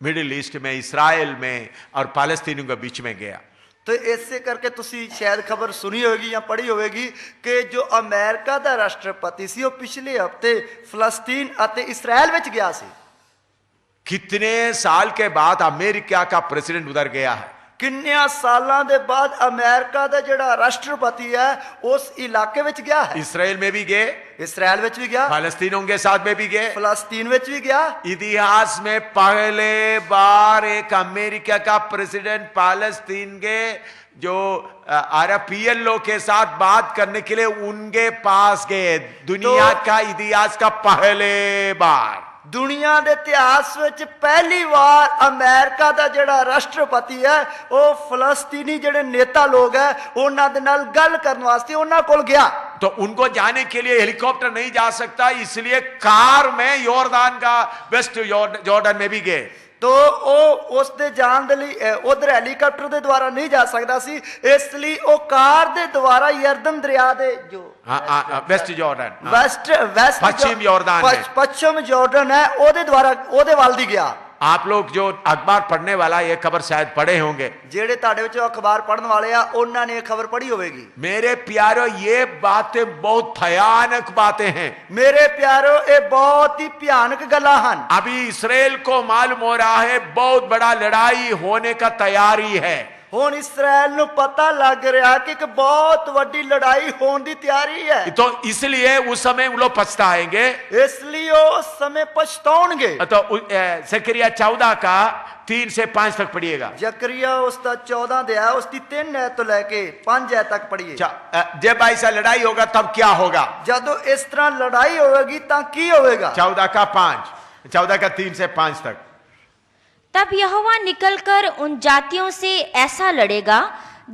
मिडिल ईस्ट में इस्राएल में और पालस्तीनियों के बीच में गया। तो ऐसे करके तुसी शायद खबर सुनी होगी या पढ़ी होगी कि जो अमेरिका का राष्ट्रपति सी वो पिछले हफ्ते फलस्तीन और इस्राएल में गया सी। कितने साल के बाद अमेरिका का प्रेसिडेंट उधर गया है। ਕਿੰਨਿਆਂ ਸਾਲਾਂ ਦੇ ਬਾਅਦ ਅਮਰੀਕਾ ਦਾ ਜਿਹੜਾ ਰਾਸ਼ਟਰਪਤੀ ਹੈ ਉਸ ਇਲਾਕੇ ਵਿੱਚ ਗਿਆ ਹੈ। इसराइल में भी गए, ਇਸਰਾਇਲ ਵਿੱਚ ਵੀ ਗਿਆ, फालस्तीनों के साथ में भी गए। ਫਲਸਤੀਨ ਵਿੱਚ ਵੀ ਗਿਆ। इतिहास में पहले बार एक अमेरिका का प्रेसिडेंट फालस्तीन के जो अरबियन लोग के साथ बात करने के लिए उनके पास गए। दुनिया का इतिहास का पहले बार, ਦੁਨੀਆ ਦੇ ਇਤਿਹਾਸ ਵਿੱਚ ਪਹਿਲੀ ਵਾਰ ਅਮਰੀਕਾ ਦਾ ਜਿਹੜਾ ਰਾਸ਼ਟਰਪਤੀ ਹੈ ਉਹ ਫਲਸਤੀਨੀ ਜਿਹੜੇ ਨੇਤਾ ਲੋਕ ਹੈ ਉਹਨਾਂ ਦੇ ਨਾਲ ਗੱਲ ਕਰਨ ਵਾਸਤੇ ਉਹਨਾਂ ਕੋਲ ਗਿਆ। तो उनको जाने के लिए हेलीकॉप्टर नहीं जा सकता, इसलिए कार में यॉर्दान का वेस्ट जॉर्डन में भी गए। तो ਉਹ ਉਸ ਦੇ ਜਾਣ ਦੇ ਲਈ ਉਧਰ ਹੈਲੀਕਾਪਟਰ ਦੇ ਦੁਆਰਾ ਨਹੀਂ ਜਾ ਸਕਦਾ ਸੀ, ਇਸ ਲਈ ਉਹ ਕਾਰ ਦੇ ਦੁਆਰਾ ਯਰਦਨ ਦਰਿਆ ਦੇ ਜੋ वेस्ट जॉर्डन, ਵੈਸਟ पश्चिम यॉर्दान में। ਪੱਛਮ ਜਾਰਡਨ ਹੈ ਉਹਦੇ ਦੁਆਰਾ ਉਹਦੇ ਵੱਲ ਦੀ ਗਿਆ। आप लोग जो अखबार पढ़ने वाला ये खबर शायद पढ़े होंगे। ਜਿਹੜੇ ਤੁਹਾਡੇ ਵਿੱਚੋਂ ਅਖਬਾਰ ਪੜ੍ਹਨ ਵਾਲੇ ਆ ਉਹਨਾਂ ਨੇ ਇਹ ਖਬਰ ਪੜ੍ਹੀ ਹੋਵੇਗੀ। मेरे प्यारो, ये बातें बहुत भयानक बातें हैं। ਮੇਰੇ ਪਿਆਰੋ ਇਹ ਬਹੁਤ ਹੀ ਭਿਆਨਕ ਗੱਲਾਂ ਹਨ। अभी इसराइल को मालूम हो रहा है बहुत बड़ा लड़ाई होने का तैयारी है। ਹੁਣ ਇਸਰਾਇਲ ਨੂੰ ਪਤਾ ਲੱਗ ਰਿਹਾ ਕਿ ਇੱਕ ਬਹੁਤ ਵੱਡੀ ਲੜਾਈ ਹੋਣ ਦੀ ਤਿਆਰੀ ਹੈ। तो इसलिए उस समय वो लोग पछताएंगे। ਇਸ ਲਈ ਉਹ ਉਸ ਸਮੇਂ ਪਛਤਾਉਣਗੇ। तो जकरिया 14 का 3 से 5 तक पढ़िएगा। ਜ਼ਕਰੀਆ ਉਸ ਦਾ 14 ਦੇ ਆ, ਉਸ ਦੀ 3 ਐਤ ਤੋਂ ਲੈ ਕੇ 5 ਐਤ ਤੱਕ ਪੜ੍ਹੀਏ। जब ऐसा लड़ाई होगा तब क्या होगा? ਜਦੋਂ ਇਸ ਤਰ੍ਹਾਂ ਲੜਾਈ ਹੋਵੇਗੀ ਤਾਂ ਕੀ ਹੋਵੇਗਾ? 14 का 5, 14 का 3 से 5 तक। तब यहोवा निकलकर उन जातियों से ऐसा लड़ेगा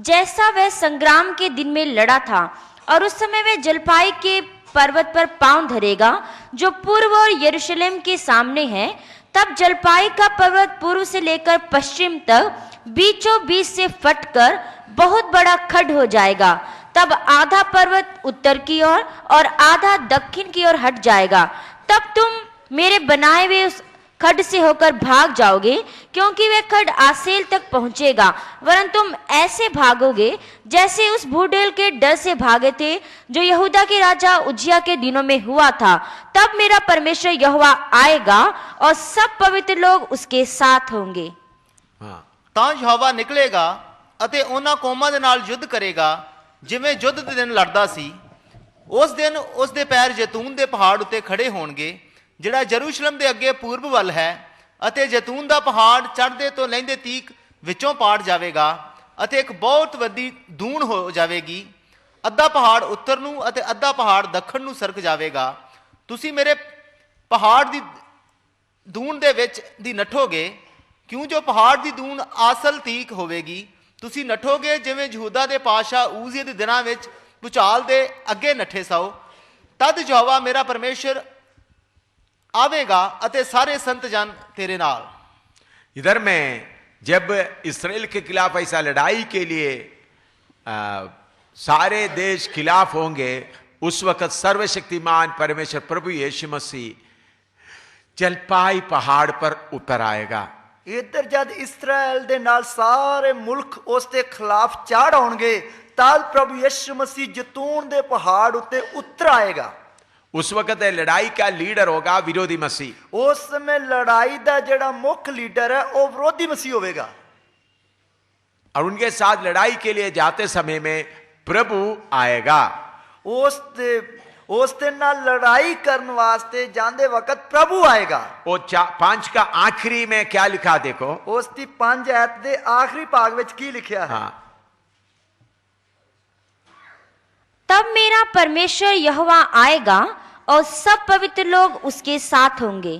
जैसा वह संग्राम के दिन में लड़ा था, और उस समय वह जलपाई के पर्वत पर पांव धरेगा जो पूर्व और यरूशलेम के सामने है। तब जलपाई का पर्वत पूर्व से लेकर पश्चिम तक बीचों बीच से फटकर बहुत बड़ा खड्ड हो जाएगा। तब आधा पर्वत उत्तर की ओर और आधा दक्षिण की ओर हट जाएगा। तब तुम मेरे बनाए हुए उस खड्ड से होकर भाग जाओगे, क्योंकि वह खड्ड आसेल तक पहुंचेगा, वरन तुम ऐसे भागोगे जैसे उस बूढ़ेल के डर से भागे थे जो यहूदा के राजा उज्जिया के दिनों में हुआ था। तब मेरा परमेश्वर यहोवा आएगा और सब पवित्र लोग उसके साथ होंगे। ਤਾਂ ਯਹੋਵਾ ਨਿਕਲੇਗਾ ਅਤੇ ਉਹਨਾਂ ਕੌਮਾਂ ਦੇ ਨਾਲ ਯੁੱਧ ਕਰੇਗਾ ਜਿਵੇਂ ਯੁੱਧ ਦੇ ਦਿਨ ਲੜਦਾ ਸੀ। ਉਸ ਦਿਨ ਉਸ ਦੇ ਪੈਰ ਜੈਤੂਨ ਦੇ ਪਹਾੜ ਉੱਤੇ ਖੜੇ ਹੋਣਗੇ ਜਿਹੜਾ ਯਰੂਸ਼ਲਮ ਦੇ ਅੱਗੇ ਪੂਰਬ ਵੱਲ ਹੈ, ਅਤੇ ਜੈਤੂਨ ਦਾ ਪਹਾੜ ਚੜ੍ਹਦੇ ਤੋਂ ਲਹਿੰਦੇ ਤੀਕ ਵਿੱਚੋਂ ਪਾੜ ਜਾਵੇਗਾ ਅਤੇ ਇੱਕ ਬਹੁਤ ਵੱਡੀ ਦੂਣ ਹੋ ਜਾਵੇਗੀ। ਅੱਧਾ ਪਹਾੜ ਉੱਤਰ ਨੂੰ ਅਤੇ ਅੱਧਾ ਪਹਾੜ ਦੱਖਣ ਨੂੰ ਸਰਕ ਜਾਵੇਗਾ। ਤੁਸੀਂ ਮੇਰੇ ਪਹਾੜ ਦੀ ਦੂਣ ਦੇ ਵਿੱਚ ਦੀ ਨੱਠੋਗੇ, ਕਿਉਂ ਜੋ ਪਹਾੜ ਦੀ ਦੂਣ ਆਸਲ ਤੀਕ ਹੋਵੇਗੀ। ਤੁਸੀਂ ਨੱਠੋਗੇ ਜਿਵੇਂ ਯਹੂਦਾ ਦੇ ਪਾਤਸ਼ਾਹ ਊਜ਼ੀਆ ਦੇ ਦਿਨਾਂ ਵਿੱਚ ਭੁਚਾਲ ਦੇ ਅੱਗੇ ਨੱਠੇ ਸੋ। ਤਦ ਯਹੋਵਾ ਮੇਰਾ ਪਰਮੇਸ਼ਰ आवेगा अते सारे संत जन तेरे नाल। इधर में जब इसराइल के खिलाफ ऐसा लड़ाई के लिए सारे देश खिलाफ होंगे, उस वक्त सर्वशक्तिमान परमेश्वर प्रभु यीशु मसीह जलपाई पहाड़ पर उतर आएगा। इधर जब इस्राएल दे नाल सारे मुल्क उस दे खिलाफ चढ़ आउणगे, तद प्रभु यीशु मसीह जैतून दे पहाड़ उत्ते उतर आएगा। उस वक्त लड़ाई का लीडर होगा विरोधी मसीह। उस समय लड़ाई का जेड़ा मुख्य लीडर है वो विरोधी मसीह होगा, और उनके साथ लड़ाई के लिए जाते समय में प्रभु आएगा। उस दिन नाल लड़ाई करने वास्ते जाते वक्त प्रभु आएगा। वो 5 का आखिरी में क्या लिखा देखो, उस दी 5 आयत दे आखिरी भाग में की लिखा है? हाँ, तब मेरा परमेश्वर यहोवा आएगा और सब पवित्र लोग उसके साथ होंगे।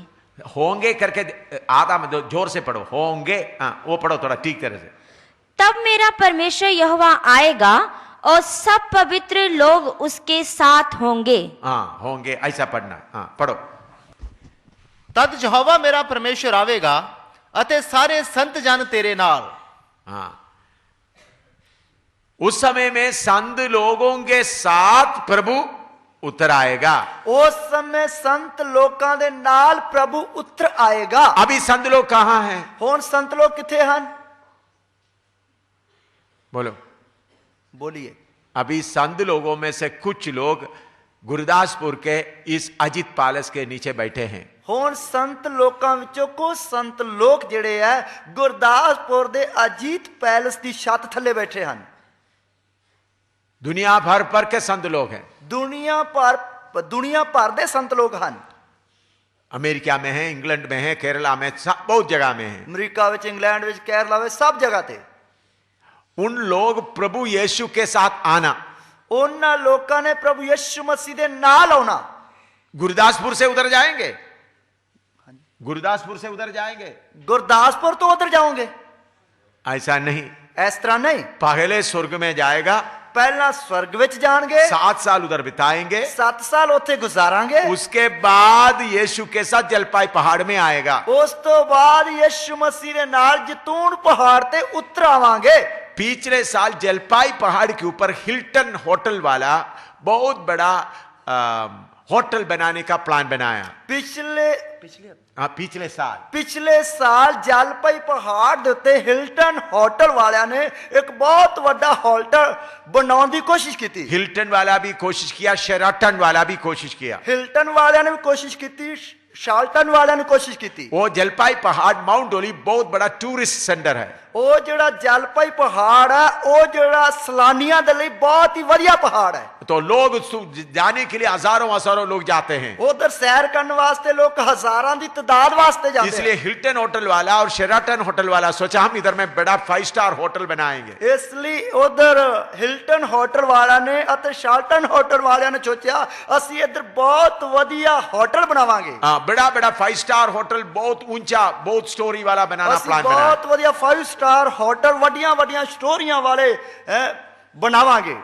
होंगे करके आधा में जोर से पढ़ो, होंगे। हाँ, वो पढ़ो थोड़ा ठीक तरह से। तब मेरा परमेश्वर यहोवा आएगा और सब पवित्र लोग उसके साथ होंगे। हाँ, होंगे ऐसा पढ़ना। हाँ, पढ़ो। तद यहोवा मेरा परमेश्वर आवेगा अते सारे संत जन तेरे नाल। हाँ, उस समय में संत लोगों के साथ प्रभु उतर आएगा। उस समय संत लोगों दे नाल प्रभु उतर आएगा। अभी संत लोग कहां हैं? हुण संत लोग किथे हैं? बोलो, बोलिए। अभी संत लोगों में से कुछ लोग गुरदासपुर के इस अजित पैलेस के नीचे बैठे हैं। ਹੁਣ ਸੰਤ ਲੋਕਾਂ ਵਿੱਚੋਂ ਕੁਝ ਸੰਤ ਲੋਕ ਜਿਹੜੇ ਆ ਗੁਰਦਾਸਪੁਰ ਦੇ ਅਜੀਤ ਪੈਲਸ ਦੀ ਛੱਤ ਥੱਲੇ ਬੈਠੇ ਹਨ। दुनिया भर पर के संत लोग हैं, ਦੁਨੀਆ ਭਰ ਦੇ ਸੰਤ ਲੋਕ ਹਨ। अमेरिका में है, इंग्लैंड में है, केरला में, बहुत जगह में है। ਅਮਰੀਕਾ ਵਿੱਚ, ਇੰਗਲੈਂਡ ਵਿੱਚ, ਕੇਰਲਾ ਵਿੱਚ, ਸਭ ਜਗ੍ਹਾ ਤੇ। उन लोग प्रभु यीशु के साथ आना, ਉਹਨਾਂ ਲੋਕਾਂ ਨੇ ਪ੍ਰਭੂ ਯਿਸੂ ਮਸੀਹ ਦੇ ਨਾਲ ਆਉਣਾ। गुरदासपुर से उधर जाएंगे, गुरदासपुर से उधर जाएंगे, ਗੁਰਦਾਸਪੁਰ ਤੋਂ ਉਧਰ ਜਾਓਗੇ, ऐसा नहीं। ਇਸ ਤਰ੍ਹਾਂ ਨਹੀਂ। पहले स्वर्ग में जाएगा, ਪਹਿਲਾਂ ਸਵਰਗ ਵਿੱਚ ਜਾਣਗੇ, 7 साल उधर बिताएंगे, 7 ਸਾਲ ਉੱਥੇ ਗੁਜ਼ਾਰਾਂਗੇ। उसके बाद यीशु के साथ जलपाई पहाड़ में आएगा। ਉਸ ਤੋਂ ਬਾਅਦ ਯਿਸੂ ਮਸੀਹ ਦੇ ਨਾਲ ਜੈਤੂਨ ਪਹਾੜ ਤੇ ਉਤਰ ਆਵਾਂਗੇ। पिछले साल जलपाई पहाड़ के ऊपर हिल्टन होटल वाला बहुत बड़ा होटल बनाने का प्लान बनाया। ਪਿਛਲੇ ਸਾਲ ਜਲਪਾਈ ਪਹਾੜ ਦੇ ਉੱਤੇ ਹਿਲਟਨ ਹੋਟਲ ਵਾਲਿਆਂ ਨੇ ਇੱਕ ਬਹੁਤ ਵੱਡਾ ਹੋਟਲ ਬਣਾਉਣ ਦੀ ਕੋਸ਼ਿਸ਼ ਕੀਤੀ। हिल्टन वाला भी कोशिश किया, शेराटन वाला भी कोशिश किया। ਹਿਲਟਨ ਵਾਲਿਆਂ ਨੇ ਵੀ ਕੋਸ਼ਿਸ਼ ਕੀਤੀ, ਸ਼ਾਲਟਨ ਵਾਲਿਆਂ ਨੇ ਕੋਸ਼ਿਸ਼ ਕੀਤੀ। वो जलपाई पहाड़ माउंट ओलिव बहुत बड़ा टूरिस्ट सेंटर है। ਉਹ ਜਿਹੜਾ ਜਲਪਾਈ ਪਹਾੜ ਹੈ ਉਹ ਜਿਹੜਾ ਸੈਲਾਨੀਆਂ ਦੇ ਲਈ ਬਹੁਤ ਹੀ ਵਧੀਆ ਪਹਾੜ ਹੈ। तो लोग जाने के लिए हजारों लोग जाते हैं। ਉਧਰ ਸੈਰ ਕਰਨ ਵਾਸਤੇ ਲੋਕ ਹਜ਼ਾਰਾਂ ਦੀ ਤਾਦਾਦ ਵਾਸਤੇ ਜਾਂਦੇ इसलिए हिल्टन होटल वाला और शेराटन होटल वाला सोचा हम इधर में बड़ा 5 स्टार होटल बनाएंगे। ਇਸ ਲਈ ਉਧਰ ਹਿਲਟਨ ਹੋਟਲ ਵਾਲਿਆਂ ਨੇ ਅਤੇ ਸ਼ਾਲਟਨ ਹੋਟਲ ਵਾਲਿਆਂ ਨੇ ਸੋਚਿਆ ਅਸੀਂ ਇੱਧਰ ਬਹੁਤ ਵਧੀਆ ਹੋਟਲ ਬਣਾਵਾਂਗੇ। बड़ा 5 स्टार होटल, बहुत ऊंचा, बहुत स्टोरी वाला बनाना ਅਸੀਂ प्लान बनाया। ਬਹੁਤ ਵਧੀਆ 5 ਸਟਾਰ ਹੋਟਲ ਵੱਡੀਆਂ ਵੱਡੀਆਂ ਸਟੋਰੀਆਂ ਵਾਲੇ ਬਣਾਵਾਂਗੇ।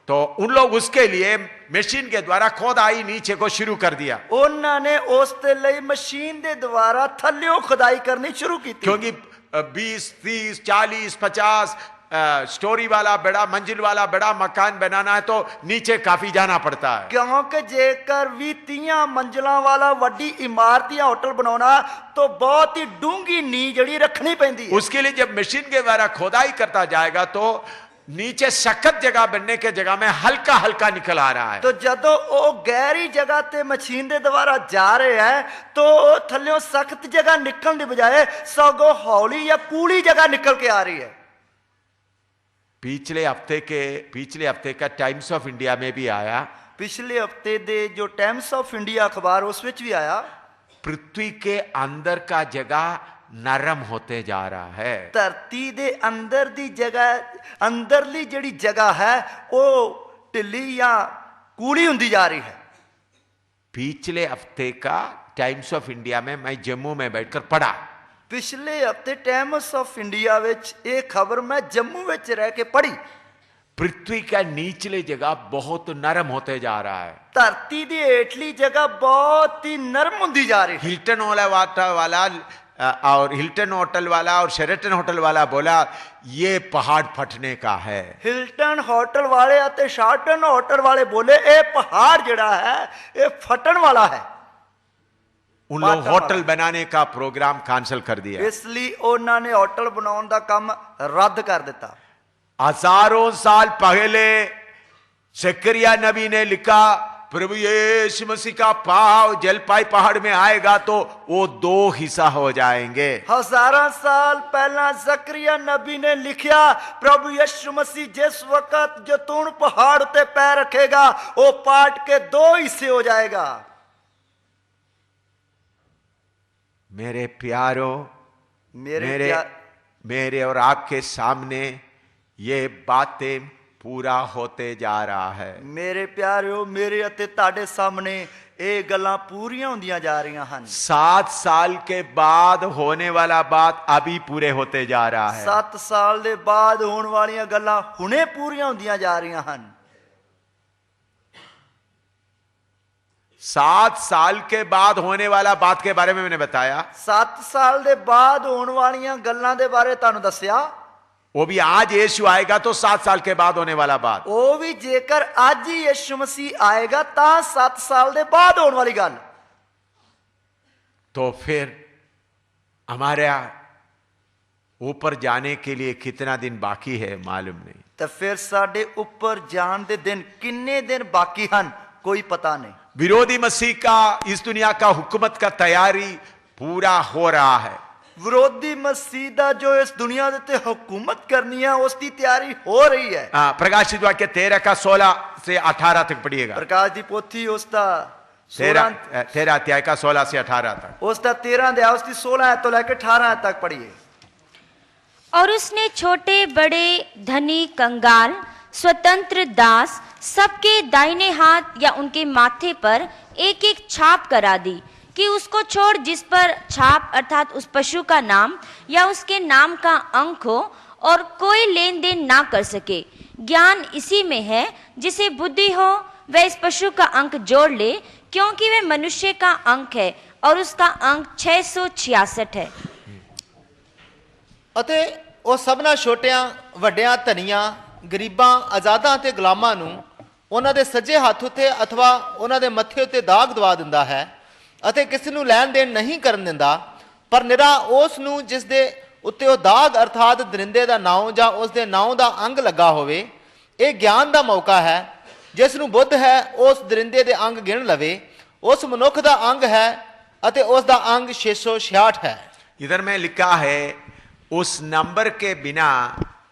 तो उन लोग उसके लिए मशीन के द्वारा खोदाई नीचे को शुरू कर दिया, ਉਹਨਾਂ ਨੇ ਉਸ ਦੇ ਲਈ ਮਸ਼ੀਨ ਦੇ ਦੁਆਰਾ ਥੱਲਿਓਂ ਖੁਦਾਈ ਕਰਨੀ ਸ਼ੁਰੂ ਕੀਤੀ। क्योंकि 20, 30, 40, 50 स्टोरी वाला बड़ा मंजिल वाला बड़ा मकान बनाना है तो नीचे काफी जाना पड़ता है। ਕਿਉਂਕਿ ਜੇਕਰ 20-30 ਮੰਜ਼ਲਾਂ ਵਾਲਾ ਵੱਡੀ ਇਮਾਰਤ ਜਾਂ ਹੋਟਲ ਬਣਾਉਣਾ तो बहुत ही डूंगी नींव ਜਿਹੜੀ ਰੱਖਣੀ ਪੈਂਦੀ ਹੈ। उसके लिए जब मशीन के द्वारा खोदाई करता जाएगा तो नीचे सख्त जगह बनने के जगह में हल्का हल्का निकल आ रहा है। तो ਜਦੋਂ ਉਹ ਗਹਿਰੀ ਜਗ੍ਹਾ ਤੇ ਮਸ਼ੀਨ ਦੇ ਦੁਆਰਾ ਜਾ ਰਹੇ ਹੈ तो ਥੱਲਿਓਂ ਸਖਤ ਜਗ੍ਹਾ ਨਿਕਲਣ ਦੀ ਬਜਾਏ ਸਗੋਂ ਹੌਲੀ ਜਾਂ ਕੂਲੀ ਜਗ੍ਹਾ ਨਿਕਲ ਕੇ ਆ ਰਹੀ ਹੈ। पिछले हफ्ते का टाइम्स ऑफ इंडिया में भी आया, पिछले हफ्ते दे जो टाइम्स ऑफ इंडिया अखबार उस विच भी आया, पृथ्वी के अंदर का जगह नरम होते जा रहा है। धरती दे अंदर दी जगह, अंदरली जिहड़ी जगह है वो ढिली या कूली हुंदी जा रही है। पिछले हफ्ते का टाइम्स ऑफ इंडिया में मैं जम्मू में बैठकर पढ़ा। पिछले हफ्ते टाइम्स ऑफ इंडिया विच ये खबर मैं जम्मू विच रह के पढ़ी। पृथ्वी का निचले जगह बहुत नरम होते जा रहा है। धरती दी हेठली जगह बहुत ही नरम हुंदी जा रही है। हिल्टन वाला और हिल्टन होटल वाला और शेरेटन होटल वाला बोला ये पहाड़ फटने का है। हिल्टन होटल वाले और शार्टन होटल वाले बोले ये पहाड़ जिहड़ा है ये फटन वाला है। उन लोग होटल बनाने का प्रोग्राम कैंसिल कर दिया, इसलिए उन्होंने होटल बनाने का काम रद्द कर दिया। हजारों साल पहले जकरिया नबी ने लिखा प्रभु यीशु मसीह का पांव जलपाई पहाड़ में आएगा तो वो 2 हिस्सा हो जाएंगे। हजारों साल पहला जकरिया नबी ने लिखा प्रभु यीशु मसीह जिस वक्त जैतून पहाड़ ते पैर रखेगा वो पाट के 2 हिस्से हो जाएगा। मेरे प्यारो, मेरे और आपके सामने ये बातें पूरा होते जा रहा है। मेरे प्यारो, मेरे अते ताड़े सामने ये गल्लां पूरियां होंदियां जा रही हैं। 7 साल के बाद होने वाला बात अभी पूरे होते जा रहा है। 7 साल दे बाद होने वालियां गल्लां हुणे पूरियां होंदियां जा रही हैं। 7 साल के बाद होने वाला बात के बारे में मैंने बताया। 7 साल दे बाद होने वालियां गल्लां दे बारे तुहानू दस्सिया। वो भी आज यीशु आएगा तो 7 साल के बाद होने वाला बात। वो भी जेकर आज ही यीशु मसीह आएगा ता 7 साल दे बाद होने वाली गल। तो फिर हमारे ऊपर जाने के लिए कितना दिन बाकी है मालूम नहीं। तो फिर साडे ऊपर जान दे दिन किन्ने दिन बाकी हैं कोई पता नहीं। विरोधी मसीह का इस दुनिया का हुकूमत का तैयारी पूरा हो रहा है। ਵਿਰੋਧੀ ਮਸੀਹ ਦਾ ਜੋ ਇਸ ਦੁਨੀਆ ਦੇ ਉੱਤੇ ਹੁਕੂਮਤ ਕਰਨੀ ਹੈ ਉਸ ਦੀ ਤਿਆਰੀ ਹੋ ਰਹੀ ਹੈ। प्रकाशित वाक्य 13 का 16 से 18 तक पढ़िएगा। ਪ੍ਰਕਾਸ਼ ਦੀ ਪੋਥੀ ਉਸ ਦਾ 13 अध्याय का 16 से 18 तक। ਉਸ ਦਾ 13 ਅਧਿਆਇ ਉਸ ਦੀ 16 ਆਇਤ ਤੋਂ ਲੈ ਕੇ 18 आयत तक पढ़िए। और उसने छोटे बड़े धनी कंगाल स्वतंत्र दास सबके दाहिने हाथ या उनके माथे पर एक एक छाप करा दी कि उसको छोड़ जिस पर छाप अर्थात उस पशु का नाम या उसके नाम का अंक हो और कोई लेन देन ना कर सके। ज्ञान इसी में है, जिसे बुद्धि हो वह इस पशु का अंक जोड़ ले, क्योंकि वह मनुष्य का अंक है और उसका अंक 666 है। ਅਤੇ ਉਹ ਸਭਨਾ ਛੋਟਿਆਂ ਵੱਡਿਆਂ ਧਨੀਆਂ ਗਰੀਬਾਂ ਆਜ਼ਾਦਾਂ ਤੇ ਗੁਲਾਮਾਂ ਨੂੰ ਉਹਨਾਂ ਦੇ ਸੱਜੇ ਹੱਥ ਉੱਤੇ ਅਥਵਾ ਉਹਨਾਂ ਦੇ ਮੱਥੇ ਉੱਤੇ ਦਾਗ ਦਵਾ ਦਿੰਦਾ ਹੈ ਅਤੇ ਕਿਸੇ ਨੂੰ ਲੈਣ ਦੇਣ ਨਹੀਂ ਕਰਨ ਦਿੰਦਾ, ਪਰ ਨਿਰਾ ਉਸ ਨੂੰ ਜਿਸ ਦੇ ਉੱਤੇ ਉਹ ਦਾਗ ਅਰਥਾਤ ਦਰਿੰਦੇ ਦਾ ਨਾਉ ਜਾਂ ਉਸ ਦੇ ਨਾਉ ਦਾ ਅੰਗ ਲੱਗਾ ਹੋਵੇ। ਇਹ ਗਿਆਨ ਦਾ ਮੌਕਾ ਹੈ। ਜਿਸ ਨੂੰ ਬੁੱਧ ਹੈ ਉਸ ਦਰਿੰਦੇ ਦੇ ਅੰਗ ਗਿਣ ਲਵੇ। ਉਸ ਮਨੁੱਖ ਦਾ ਅੰਗ ਹੈ ਅਤੇ ਉਸ ਦਾ ਅੰਗ 666 ਹੈ। इधर में लिखा है उस नंबर के बिना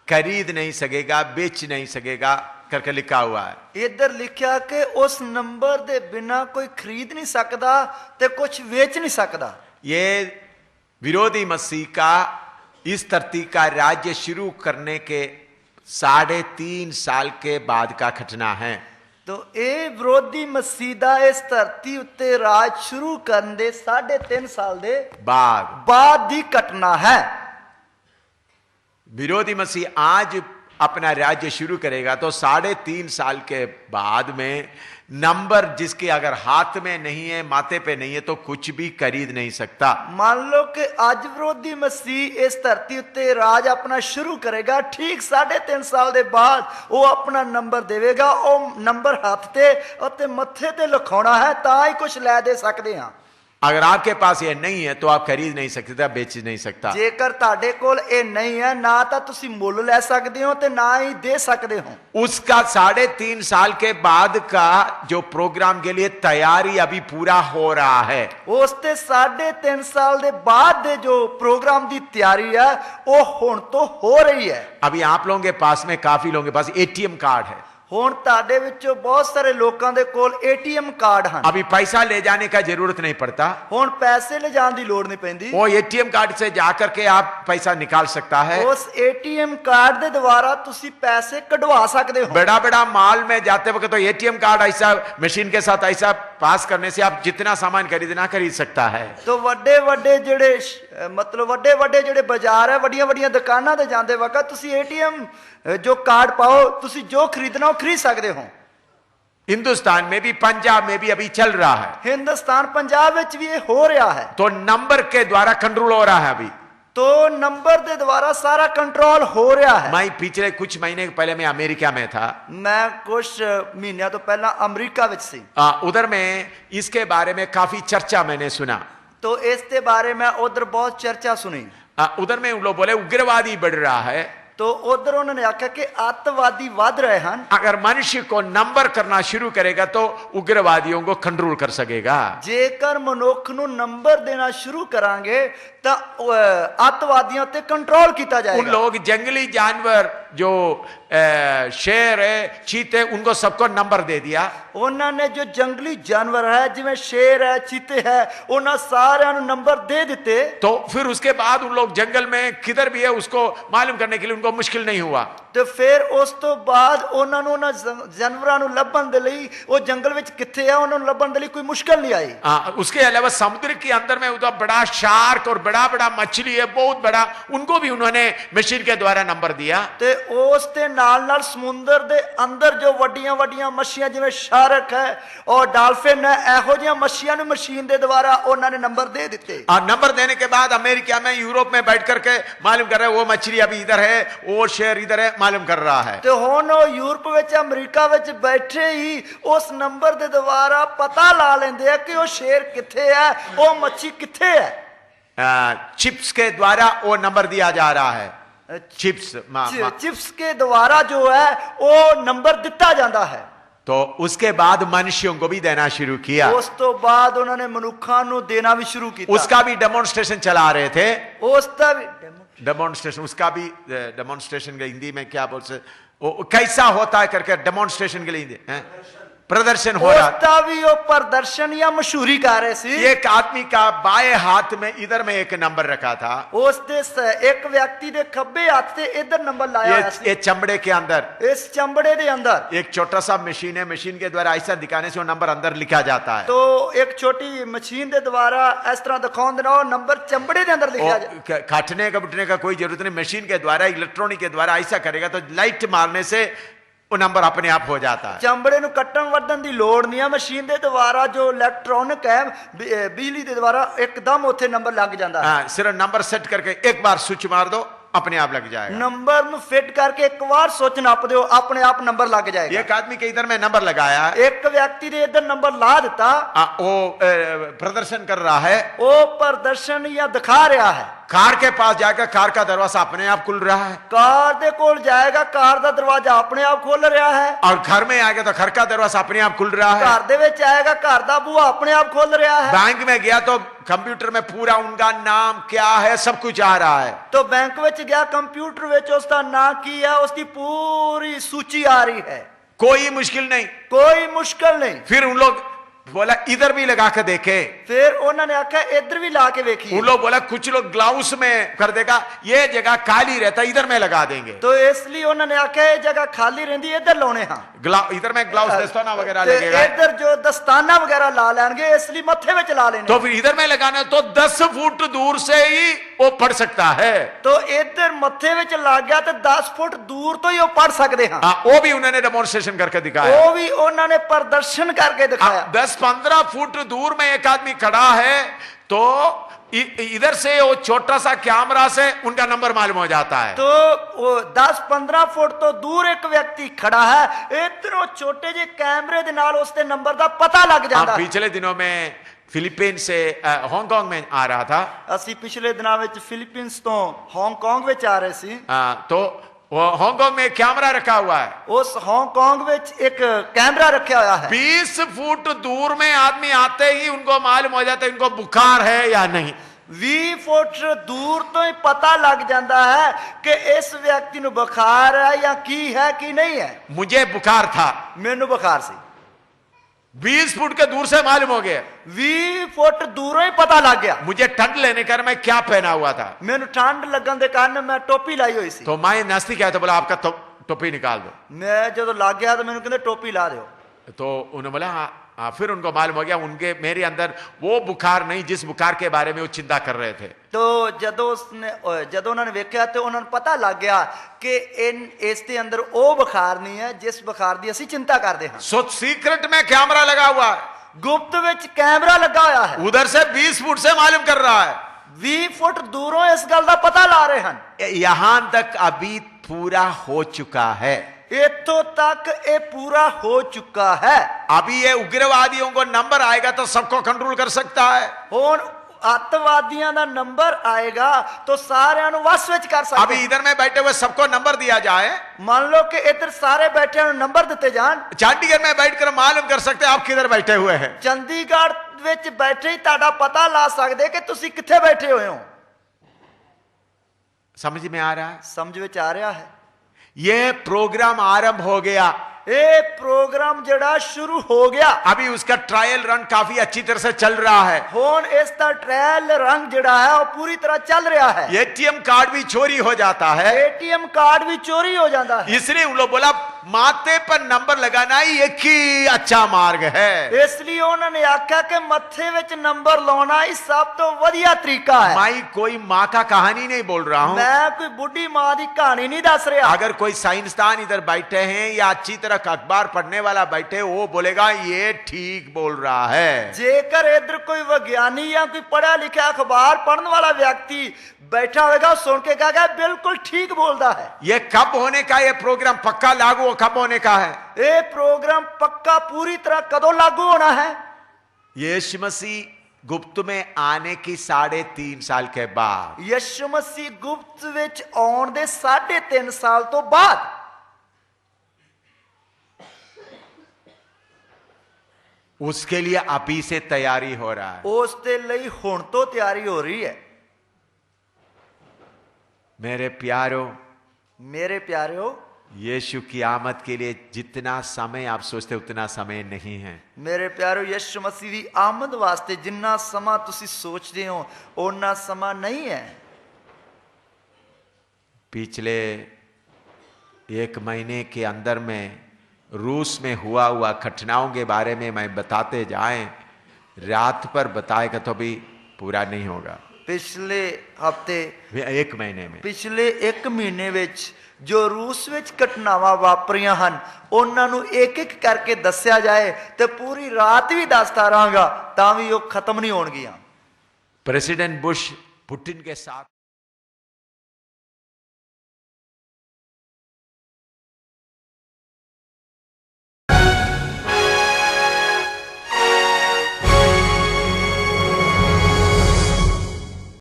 खरीद नहीं सकेगा, बेच नहीं सकेगा करके लिखा हुआ है। इधर लिखा कि उस नंबर दे बिना कोई खरीद नहीं सकता ते कुछ बेच नहीं सकता। ये विरोधी मसीह का इस धरती का राज्य शुरू करने के 3.5 साल के बाद का घटना है। तो ये विरोधी मसीह दा इस धरती उत्ते राज शुरू करने दे 3.5 साल दे बाद दी घटना है। विरोधी मसीह आज अपना राज्य शुरू करेगा तो 3.5 साल के बाद में नंबर जिसके अगर हाथ में नहीं है, माथे पे नहीं है, तो कुछ भी खरीद नहीं सकता। मान लो कि आज विरोधी मसीह इस धरती उत्ते राज अपना शुरू करेगा, ठीक 3.5 साल दे बाद वो अपना नंबर देवेगा। वो नंबर हाथ ते और मथे ते लिखाना है, ता ही कुछ लै दे सकते हैं। अगर आपके पास ये नहीं है तो आप खरीद नहीं सकते, बेच नहीं सकता। जेकर ताड़े कोल ये नहीं है, ना तो तुसी मुल लै सकते हो ते ना ही दे सकते हो। उसका 3.5 साल के बाद का जो प्रोग्राम के लिए तैयारी अभी पूरा हो रहा है। उसते 3.5 साल दे बाद दे जो प्रोग्राम दी तैयारी है वो हुण तो हो रही है। अभी आप लोगों के पास में, काफी लोगों के पास एटीएम कार्ड है। ਹੁਣ ਤੁਹਾਡੇ ਵਿੱਚੋਂ ਬਹੁਤ ਸਾਰੇ ਲੋਕਾਂ ਦੇ ਕੋਲ एटीएम कार्ड ਹਨ। अभी पैसा ले जाने का जरूरत नहीं पड़ता। ਹੁਣ ਪੈਸੇ ले जाने ਦੀ ਲੋੜ ਨਹੀਂ ਪੈਂਦੀ। वो एटीएम कार्ड से जाकर के आप पैसा निकाल सकता है। उस एटीएम कार्ड ਦੇ ਦੁਆਰਾ ਤੁਸੀਂ ਪੈਸੇ ਕਢਵਾ ਸਕਦੇ ਹੋ। बड़ा बड़ा मॉल में जाते वक्त तो एटीएम कार्ड ऐसा मशीन के साथ ऐसा पास करने से आप जितना सामान खरीदना खरीद सकता है। तो ਵੱਡੇ ਵੱਡੇ ਜਿਹੜੇ मतलब ਵੱਡੇ ਵੱਡੇ ਜਿਹੜੇ ਬਾਜ਼ਾਰ ਹੈ, ਵੱਡੀਆਂ ਵੱਡੀਆਂ ਦੁਕਾਨਾਂ ਤੇ ਜਾਂਦੇ ਵਕਤ ਤੁਸੀਂ एटीएम जो कार्ड पाओ, ਤੁਸੀਂ ਜੋ ਖਰੀਦਣਾ ਉਹ खरीद सकते हो। हिंदुस्तान में भी, पंजाब में भी अभी चल रहा है। हिंदुस्तान पंजाब में भी ये हो रहा है। तो नंबर के द्वारा कंट्रोल हो रहा है अभी। तो नंबर के द्वारा सारा कंट्रोल हो रहा है। मैं पिछले कुछ महीने पहले मैं अमेरिका में था। मैं कुछ महीनों तो पहला अमेरिका में सी। उधर में इसके बारे में काफी चर्चा मैंने सुना। तो इसके बारे में उधर बहुत चर्चा सुनी। उधर में उन लोग बोले उग्रवादी बढ़ रहा है। तो उधर उन्होंने आख्या कि आतंकवादी वध रहे हैं। अगर मनुष्य को नंबर करना शुरू करेगा तो उग्रवादियों को कंट्रोल कर सकेगा। जेकर मनुख नु नंबर देना शुरू करांगे तो आतंकवादियों ते कंट्रोल किया जाएगा। उन लोग जंगली जानवर जो शेर है, चीते, उनको सबको नंबर दे दिया। उन्होंने जो जंगली जानवर है जिवें शेर है, चीते है, उन्होंने सारे नंबर दे दिते। तो फिर उसके बाद उन लोग जंगल में किधर भी है उसको मालूम करने के लिए उनको मुश्किल नहीं हुआ। तो फिर उस तो बाद उन्होंने जानवरों को लभन दे लई वो जंगल विच किथे है उन्होंने लभन दे लई कोई मुश्किल नहीं आई। उसके अलावा समुद्र के अंदर में उधर बड़ा शार्क और बड़ा बड़ा मछली है, बहुत बड़ा, उनको भी उन्होंने मशीन के द्वारा नंबर दिया। ते उस ते नाल नाल समुद्र दे अंदर जो वड्डियां वड्डियां मछलियां जिवें शार्क है और डॉल्फिन है, एहो जिहियां मछलियां नु मशीन दे द्वारा उन्होंने नंबर दे दिते। और नंबर देने के बाद अमेरिका में, यूरोप में बैठ करके मालूम कर रहे वो मछली अभी इधर है, वो शेर इधर है, मालूम कर रहा है। तो हुण यूरोप विच, अमेरिका विच बैठे ही उस नंबर दे द्वारा पता ला लेंदे है कि वो शेर किथे है, वो मच्छी किथे है। चिप्स के द्वारा वो नंबर दिया जा रहा है। चिप्स चिप्स के द्वारा जो है वो नंबर दिता जाता है। तो उसके बाद मनुष्यों को भी देना शुरू किया। ਉਸ ਤੋਂ ਬਾਅਦ ਉਹਨਾਂ ਨੇ ਮਨੁੱਖਾਂ ਨੂੰ ਦੇਣਾ ਵੀ ਸ਼ੁਰੂ ਕੀਤਾ। उसका भी डेमोन्स्ट्रेशन चला रहे थे। ਉਸ ਦਾ ਵੀ डेमोन्स्ट्रेशन, उसका भी डेमोन्स्ट्रेशन के हिंदी में क्या बोल सकते, वो कैसा होता है करके डेमोन्स्ट्रेशन के लिए प्रदर्शन हो रहा। ਉਸ ਦਾ ਵੀ ਉਹ ਪ੍ਰਦਰਸ਼ਨ ਜਾਂ ਮਸ਼ਹੂਰੀ ਕਰ ਰਹੇ ਸੀ। एक आदमी का बाएं हाथ में इधर में एक नंबर रखा था। ਉਸ ਦੇ ਇੱਕ ਵਿਅਕਤੀ ਦੇ ਖੱਬੇ ਹੱਥ ਤੇ ਇਧਰ ਨੰਬਰ ਲਾਇਆ ਹੋਇਆ ਸੀ। ये चमड़े के अंदर, ਇਸ ਚਮੜੇ ਦੇ ਅੰਦਰ एक छोटा सा मशीन है, मशीन के द्वारा ऐसा दिखाने से वो नंबर अंदर लिखा जाता है। तो एक छोटी मशीन ਦੇ ਦੁਆਰਾ ਇਸ ਤਰ੍ਹਾਂ ਦਿਖਾਉਣ ਦੇ ਨਾਲ ਉਹ ਨੰਬਰ ਚਮੜੇ ਦੇ ਅੰਦਰ ਲਿਖਿਆ ਜਾ। काटने का बुटने का कोई जरूरत नहीं, मशीन के द्वारा इलेक्ट्रॉनिक के द्वारा ऐसा करेगा तो लाइट मारने से वो नंबर अपने आप हो जाता है। ਚਮੜੇ ਨੂੰ ਕੱਟਣ ਵੱਢਣ ਦੀ ਲੋੜ ਨਹੀਂ ਆ, ਮਸ਼ੀਨ ਦੇ ਦੁਆਰਾ ਜੋ ਇਲੈਕਟ੍ਰੋਨਿਕ ਹੈ ਬਿਜਲੀ ਦੇ ਦੁਆਰਾ ਇੱਕਦਮ ਉੱਥੇ ਨੰਬਰ ਲੱਗ ਜਾਂਦਾ ਹੈ। सिर्फ नंबर सेट करके एक बार स्विच मार दो, अपने आप लग जाएगा। नंबर ਨੂੰ ਫਿੱਟ ਕਰਕੇ ਇੱਕ ਵਾਰ ਸੁੱਚ ਨੱਪ ਦਿਓ, ਆਪਣੇ ਆਪ ਨੰबर ਲੱਗ ਜਾਏਗਾ। एक आदमी के इधर में नंबर लगाया, ਇੱਕ ਵਿਅਕਤੀ ਦੇ ਇਧਰ ਨੰਬਰ ਲਾ ਦਿੱਤਾ, वो प्रदर्शन कर रहा है, ਉਹ ਪ੍ਰਦਰਸ਼ਨ ਜਾਂ ਦਿਖਾ ਰਿਹਾ ਹੈ। कार के पास जाकर कार का दरवाजा अपने आप खुल रहा है, ਕਾਰ ਦੇ ਕੋਲ ਜਾਏਗਾ, ਕਾਰ ਦਾ ਦਰਵਾਜ਼ਾ ਆਪਣੇ ਆਪ ਖੁੱਲ ਰਿਹਾ ਹੈ। और घर में आएगा तो घर का दरवाजा अपने आप खुल रहा है। ਘਰ ਦੇ ਵਿੱਚ ਆਏਗਾ, ਘਰ ਦਾ ਬੂਹਾ ਆਪਣੇ ਆਪ ਖੁੱਲ ਰਿਹਾ ਹੈ। बैंक में गया तो कंप्यूटर में पूरा उनका नाम क्या है सब कुछ आ रहा है। तो बैंक ਵਿੱਚ ਗਿਆ, ਕੰਪਿਊਟਰ ਵਿੱਚ ਉਸ ਦਾ ਨਾਂ ਕੀ ਹੈ, ਉਸ ਦੀ ਪੂਰੀ ਸੂਚੀ ਆ ਰਹੀ ਹੈ। कोई मुश्किल नहीं। ਕੋਈ ਮੁਸ਼ਕਲ ਨਹੀਂ। फिर उन लोग बोला इधर भी लगा के देखे, ਫਿਰ ਉਹਨਾਂ ਨੇ ਆਖਿਆ ਇੱਧਰ ਵੀ ਲਾ ਕੇ ਵੇਖੀਏ। उन लोग बोला कुछ लोग ग्लाउस में कर देगा, ये जगह खाली रहता इधर में लगा देंगे। तो ਇਸ ਲਈ ਉਹਨਾਂ ਨੇ ਆਖਿਆ ਇਹ ਜਗ੍ਹਾ ਖਾਲੀ ਰਹਿੰਦੀ, ਇੱਧਰ ਲਾਉਣੇ ਹਾਂ। इधर में ग्लाउस दस्ताना वगैरह ਤੇ लगेगा, ਇੱਧਰ ਜੋ ਦਸਤਾਨਾ ਵਗੈਰਾ ਲਾ ਲੈਣਗੇ, ਇਸ ਲਈ ਮੱਥੇ ਵਿੱਚ ਲਾ ਲੈਣੇ। तो फिर इधर में लगाना तो 10 फुट दूर से ही वो पढ़ सकता है। तो ਇੱਧਰ ਮੱਥੇ ਵਿੱਚ ਲੱਗ ਗਿਆ ਤੇ 10 ਫੁੱਟ ਦੂਰ ਤੋਂ ਹੀ ਉਹ ਪੜ ਸਕਦੇ ਹਾਂ। वो भी उन्होंने डेमोन्स्ट्रेशन करके दिखाया। ਉਹ ਵੀ ਉਹਨਾਂ ਨੇ ਪ੍ਰਦਰਸ਼ਨ ਕਰਕੇ ਦਿਖਾਇਆ। 10-15 फुट दूर में एक आदमी खड़ा है तो इधर से वो छोटा सा कैमरा से उनका नंबर मालूम हो जाता है। तो वो 10-15 फुट तो दूर एक व्यक्ति खड़ा है, इधरों छोटे जे कैमरे दे नाल उसके नंबर दा पता लग जाता है। पिछले दिनों में फिलीपीन से हांगकांग में आ रहा था। ਅਸੀਂ ਪਿਛਲੇ ਦਿਨਾਂ ਵਿੱਚ ਫਿਲੀਪੀਨਸ ਤੋਂ ਹਾਂਗਕਾਂਗ ਵਿੱਚ ਆ ਰਹੇ ਸੀ। तो वो हांगकांग में कैमरा रखा हुआ है, उस हांगकांग ਵਿੱਚ ਇੱਕ कैमरा रखा हुआ है। 20 फुट दूर में आदमी आते ही उनको मालूम हो जाता है इनको बुखार है या नहीं। 20 फुट दूर तो ही पता लग जाता है कि इस व्यक्ति ਨੂੰ बुखार है या की है कि नहीं है। मुझे बुखार था, ਮੈਨੂੰ बुखार ਸੀ। 20 फुट के दूर से मालूम हो गया। 20 फुट दूरों ही पता लग गया। मुझे ठंड लेने कर मैं क्या पहना हुआ था, ਮੈਨੂੰ ਠੰਡ ਲੱਗਣ ਦੇ ਕਾਰਨ ਮੈਂ ਟੋਪੀ ਲਾਈ ਹੋਈ ਸੀ। तो मैं नजदीक आया तो बोला आपका टोपी निकाल दो। मैं ਜਦੋਂ ਲੱਗ ਗਿਆ ਤਾਂ ਮੈਨੂੰ ਕਹਿੰਦੇ ਟੋਪੀ ਲਾ ਦਿਓ। तो उन्होंने बोला हाँ, फिर उनको मालूम हो गया उनके मेरे अंदर वो बुखार नहीं जिस बुखार के बारे में वो चिंता कर रहे थे। तो ਜਦੋਂ ਉਹਨਾਂ ਨੇ ਵੇਖਿਆ ਤੇ ਉਹਨਾਂ ਨੂੰ ਪਤਾ ਲੱਗ ਗਿਆ ਕਿ ਇਸ ਦੇ ਅੰਦਰ ਉਹ ਬੁਖਾਰ ਨਹੀਂ ਹੈ ਜਿਸ ਬੁਖਾਰ ਦੀ ਅਸੀਂ ਚਿੰਤਾ ਕਰਦੇ ਹਾਂ। सो सीक्रेट में कैमरा लगा हुआ है, ਗੁਪਤ ਵਿੱਚ ਕੈਮਰਾ ਲੱਗਾ ਹੋਇਆ ਹੈ। उधर से 20 फुट से मालूम कर रहा है। 20 फुट दूरों इस गल का पता ला रहे हैं। यहां तक अभी पूरा हो चुका है। इतों तक ये पूरा हो चुका है। अभी ये उग्रवादियों को नंबर आएगा तो सबको कंट्रोल कर सकता है। हुण अतवादियों का नंबर आएगा तो सारे वश विच कर सकते। अभी इधर में बैठे हुए सबको नंबर दिया जाए, मान लो कि इधर सारे बैठे नंबर दिते जान, चंडीगढ़ में बैठकर मालूम कर सकते आप किधर बैठे हुए हैं। चंडीगढ़ विच बैठे ही ताड़ा पता ला सकते कि तुसी किथे बैठे हुए हो। समझ में आ रहा है? समझ विच आ रहा है। ये प्रोग्राम आरंभ हो गया, ये प्रोग्राम जड़ा शुरू हो गया। अभी उसका ट्रायल रन काफी अच्छी तरह से चल रहा है। हुण इसका ट्रायल रन जड़ा है वो पूरी तरह चल रहा है। एटीएम कार्ड भी चोरी हो जाता है, एटीएम कार्ड भी चोरी हो जाता है। इसलिए उन लोग बोला माथे पर नंबर लगाना ही एक ही अच्छा मार्ग है। इसलिए उन्होंने आख्या कि मत्थे विच नंबर लाना ही सब तो वधिया तरीका है। मैं कोई माँ का कहानी नहीं बोल रहा हूँ, मैं कोई बुढ़ी माँ की कहानी नहीं दस रहा। अगर कोई साइंसदान इधर बैठे हैं या अच्छी तरह अखबार पढ़ने वाला बैठे वो बोलेगा ये ठीक बोल रहा है। जेकर इधर कोई वैज्ञानिक या कोई पढ़ा लिखा अखबार पढ़ने वाला व्यक्ति बैठा होगा सुन के कहेगा बिल्कुल ठीक बोलता है। ये कब होने का, ये प्रोग्राम पक्का लागू कब होने का है? ये प्रोग्राम पक्का पूरी तरह कदों लागू होना है? यीशु मसीह गुप्त में आने की 3.5 साल के बाद, यीशु मसीह गुप्त विच आउण दे 3.5 साल तो बाद उसके लिए अभी से तैयारी हो रहा है। ਉਸ ਦੇ ਲਈ ਹੁਣ ਤੋਂ ਤਿਆਰੀ ਹੋ ਰਹੀ ਹੈ। मेरे प्यारो, ਮੇਰੇ ਪਿਆਰਿਓ, यीशु की आमद के लिए जितना समय आप सोचते उतना समय नहीं है। ਮੇਰੇ ਪਿਆਰਿਓ, ਯਿਸੂ ਮਸੀਹ ਦੀ ਆਮਦ ਵਾਸਤੇ ਜਿੰਨਾ ਸਮਾਂ ਤੁਸੀਂ ਸੋਚਦੇ ਹੋ ਓਨਾ ਸਮਾਂ नहीं है। पिछले 1 महीने के अंदर में रूस में हुआ घटनाओं के बारे में मैं बताते जाएं, रात पर बताएगा तो भी पूरा नहीं होगा। ਪਿਛਲੇ ਹਫਤੇ 1 महीने में ਪਿਛਲੇ 1 ਮਹੀਨੇ ਵਿੱਚ ਜੋ ਰੂਸ ਵਿੱਚ ਘਟਨਾਵਾਂ ਵਾਪਰੀਆਂ ਹਨ ਉਹਨਾਂ ਨੂੰ ਇੱਕ ਇੱਕ ਕਰਕੇ ਦੱਸਿਆ ਜਾਏ ਤੇ ਪੂਰੀ ਰਾਤ ਵੀ ਦੱਸਦਾ ਰਹਾਂਗਾ ਤਾਂ ਵੀ ਉਹ ਖਤਮ ਨਹੀਂ ਹੋਣਗੀਆਂ। प्रेसिडेंट बुश पुतिन के साथ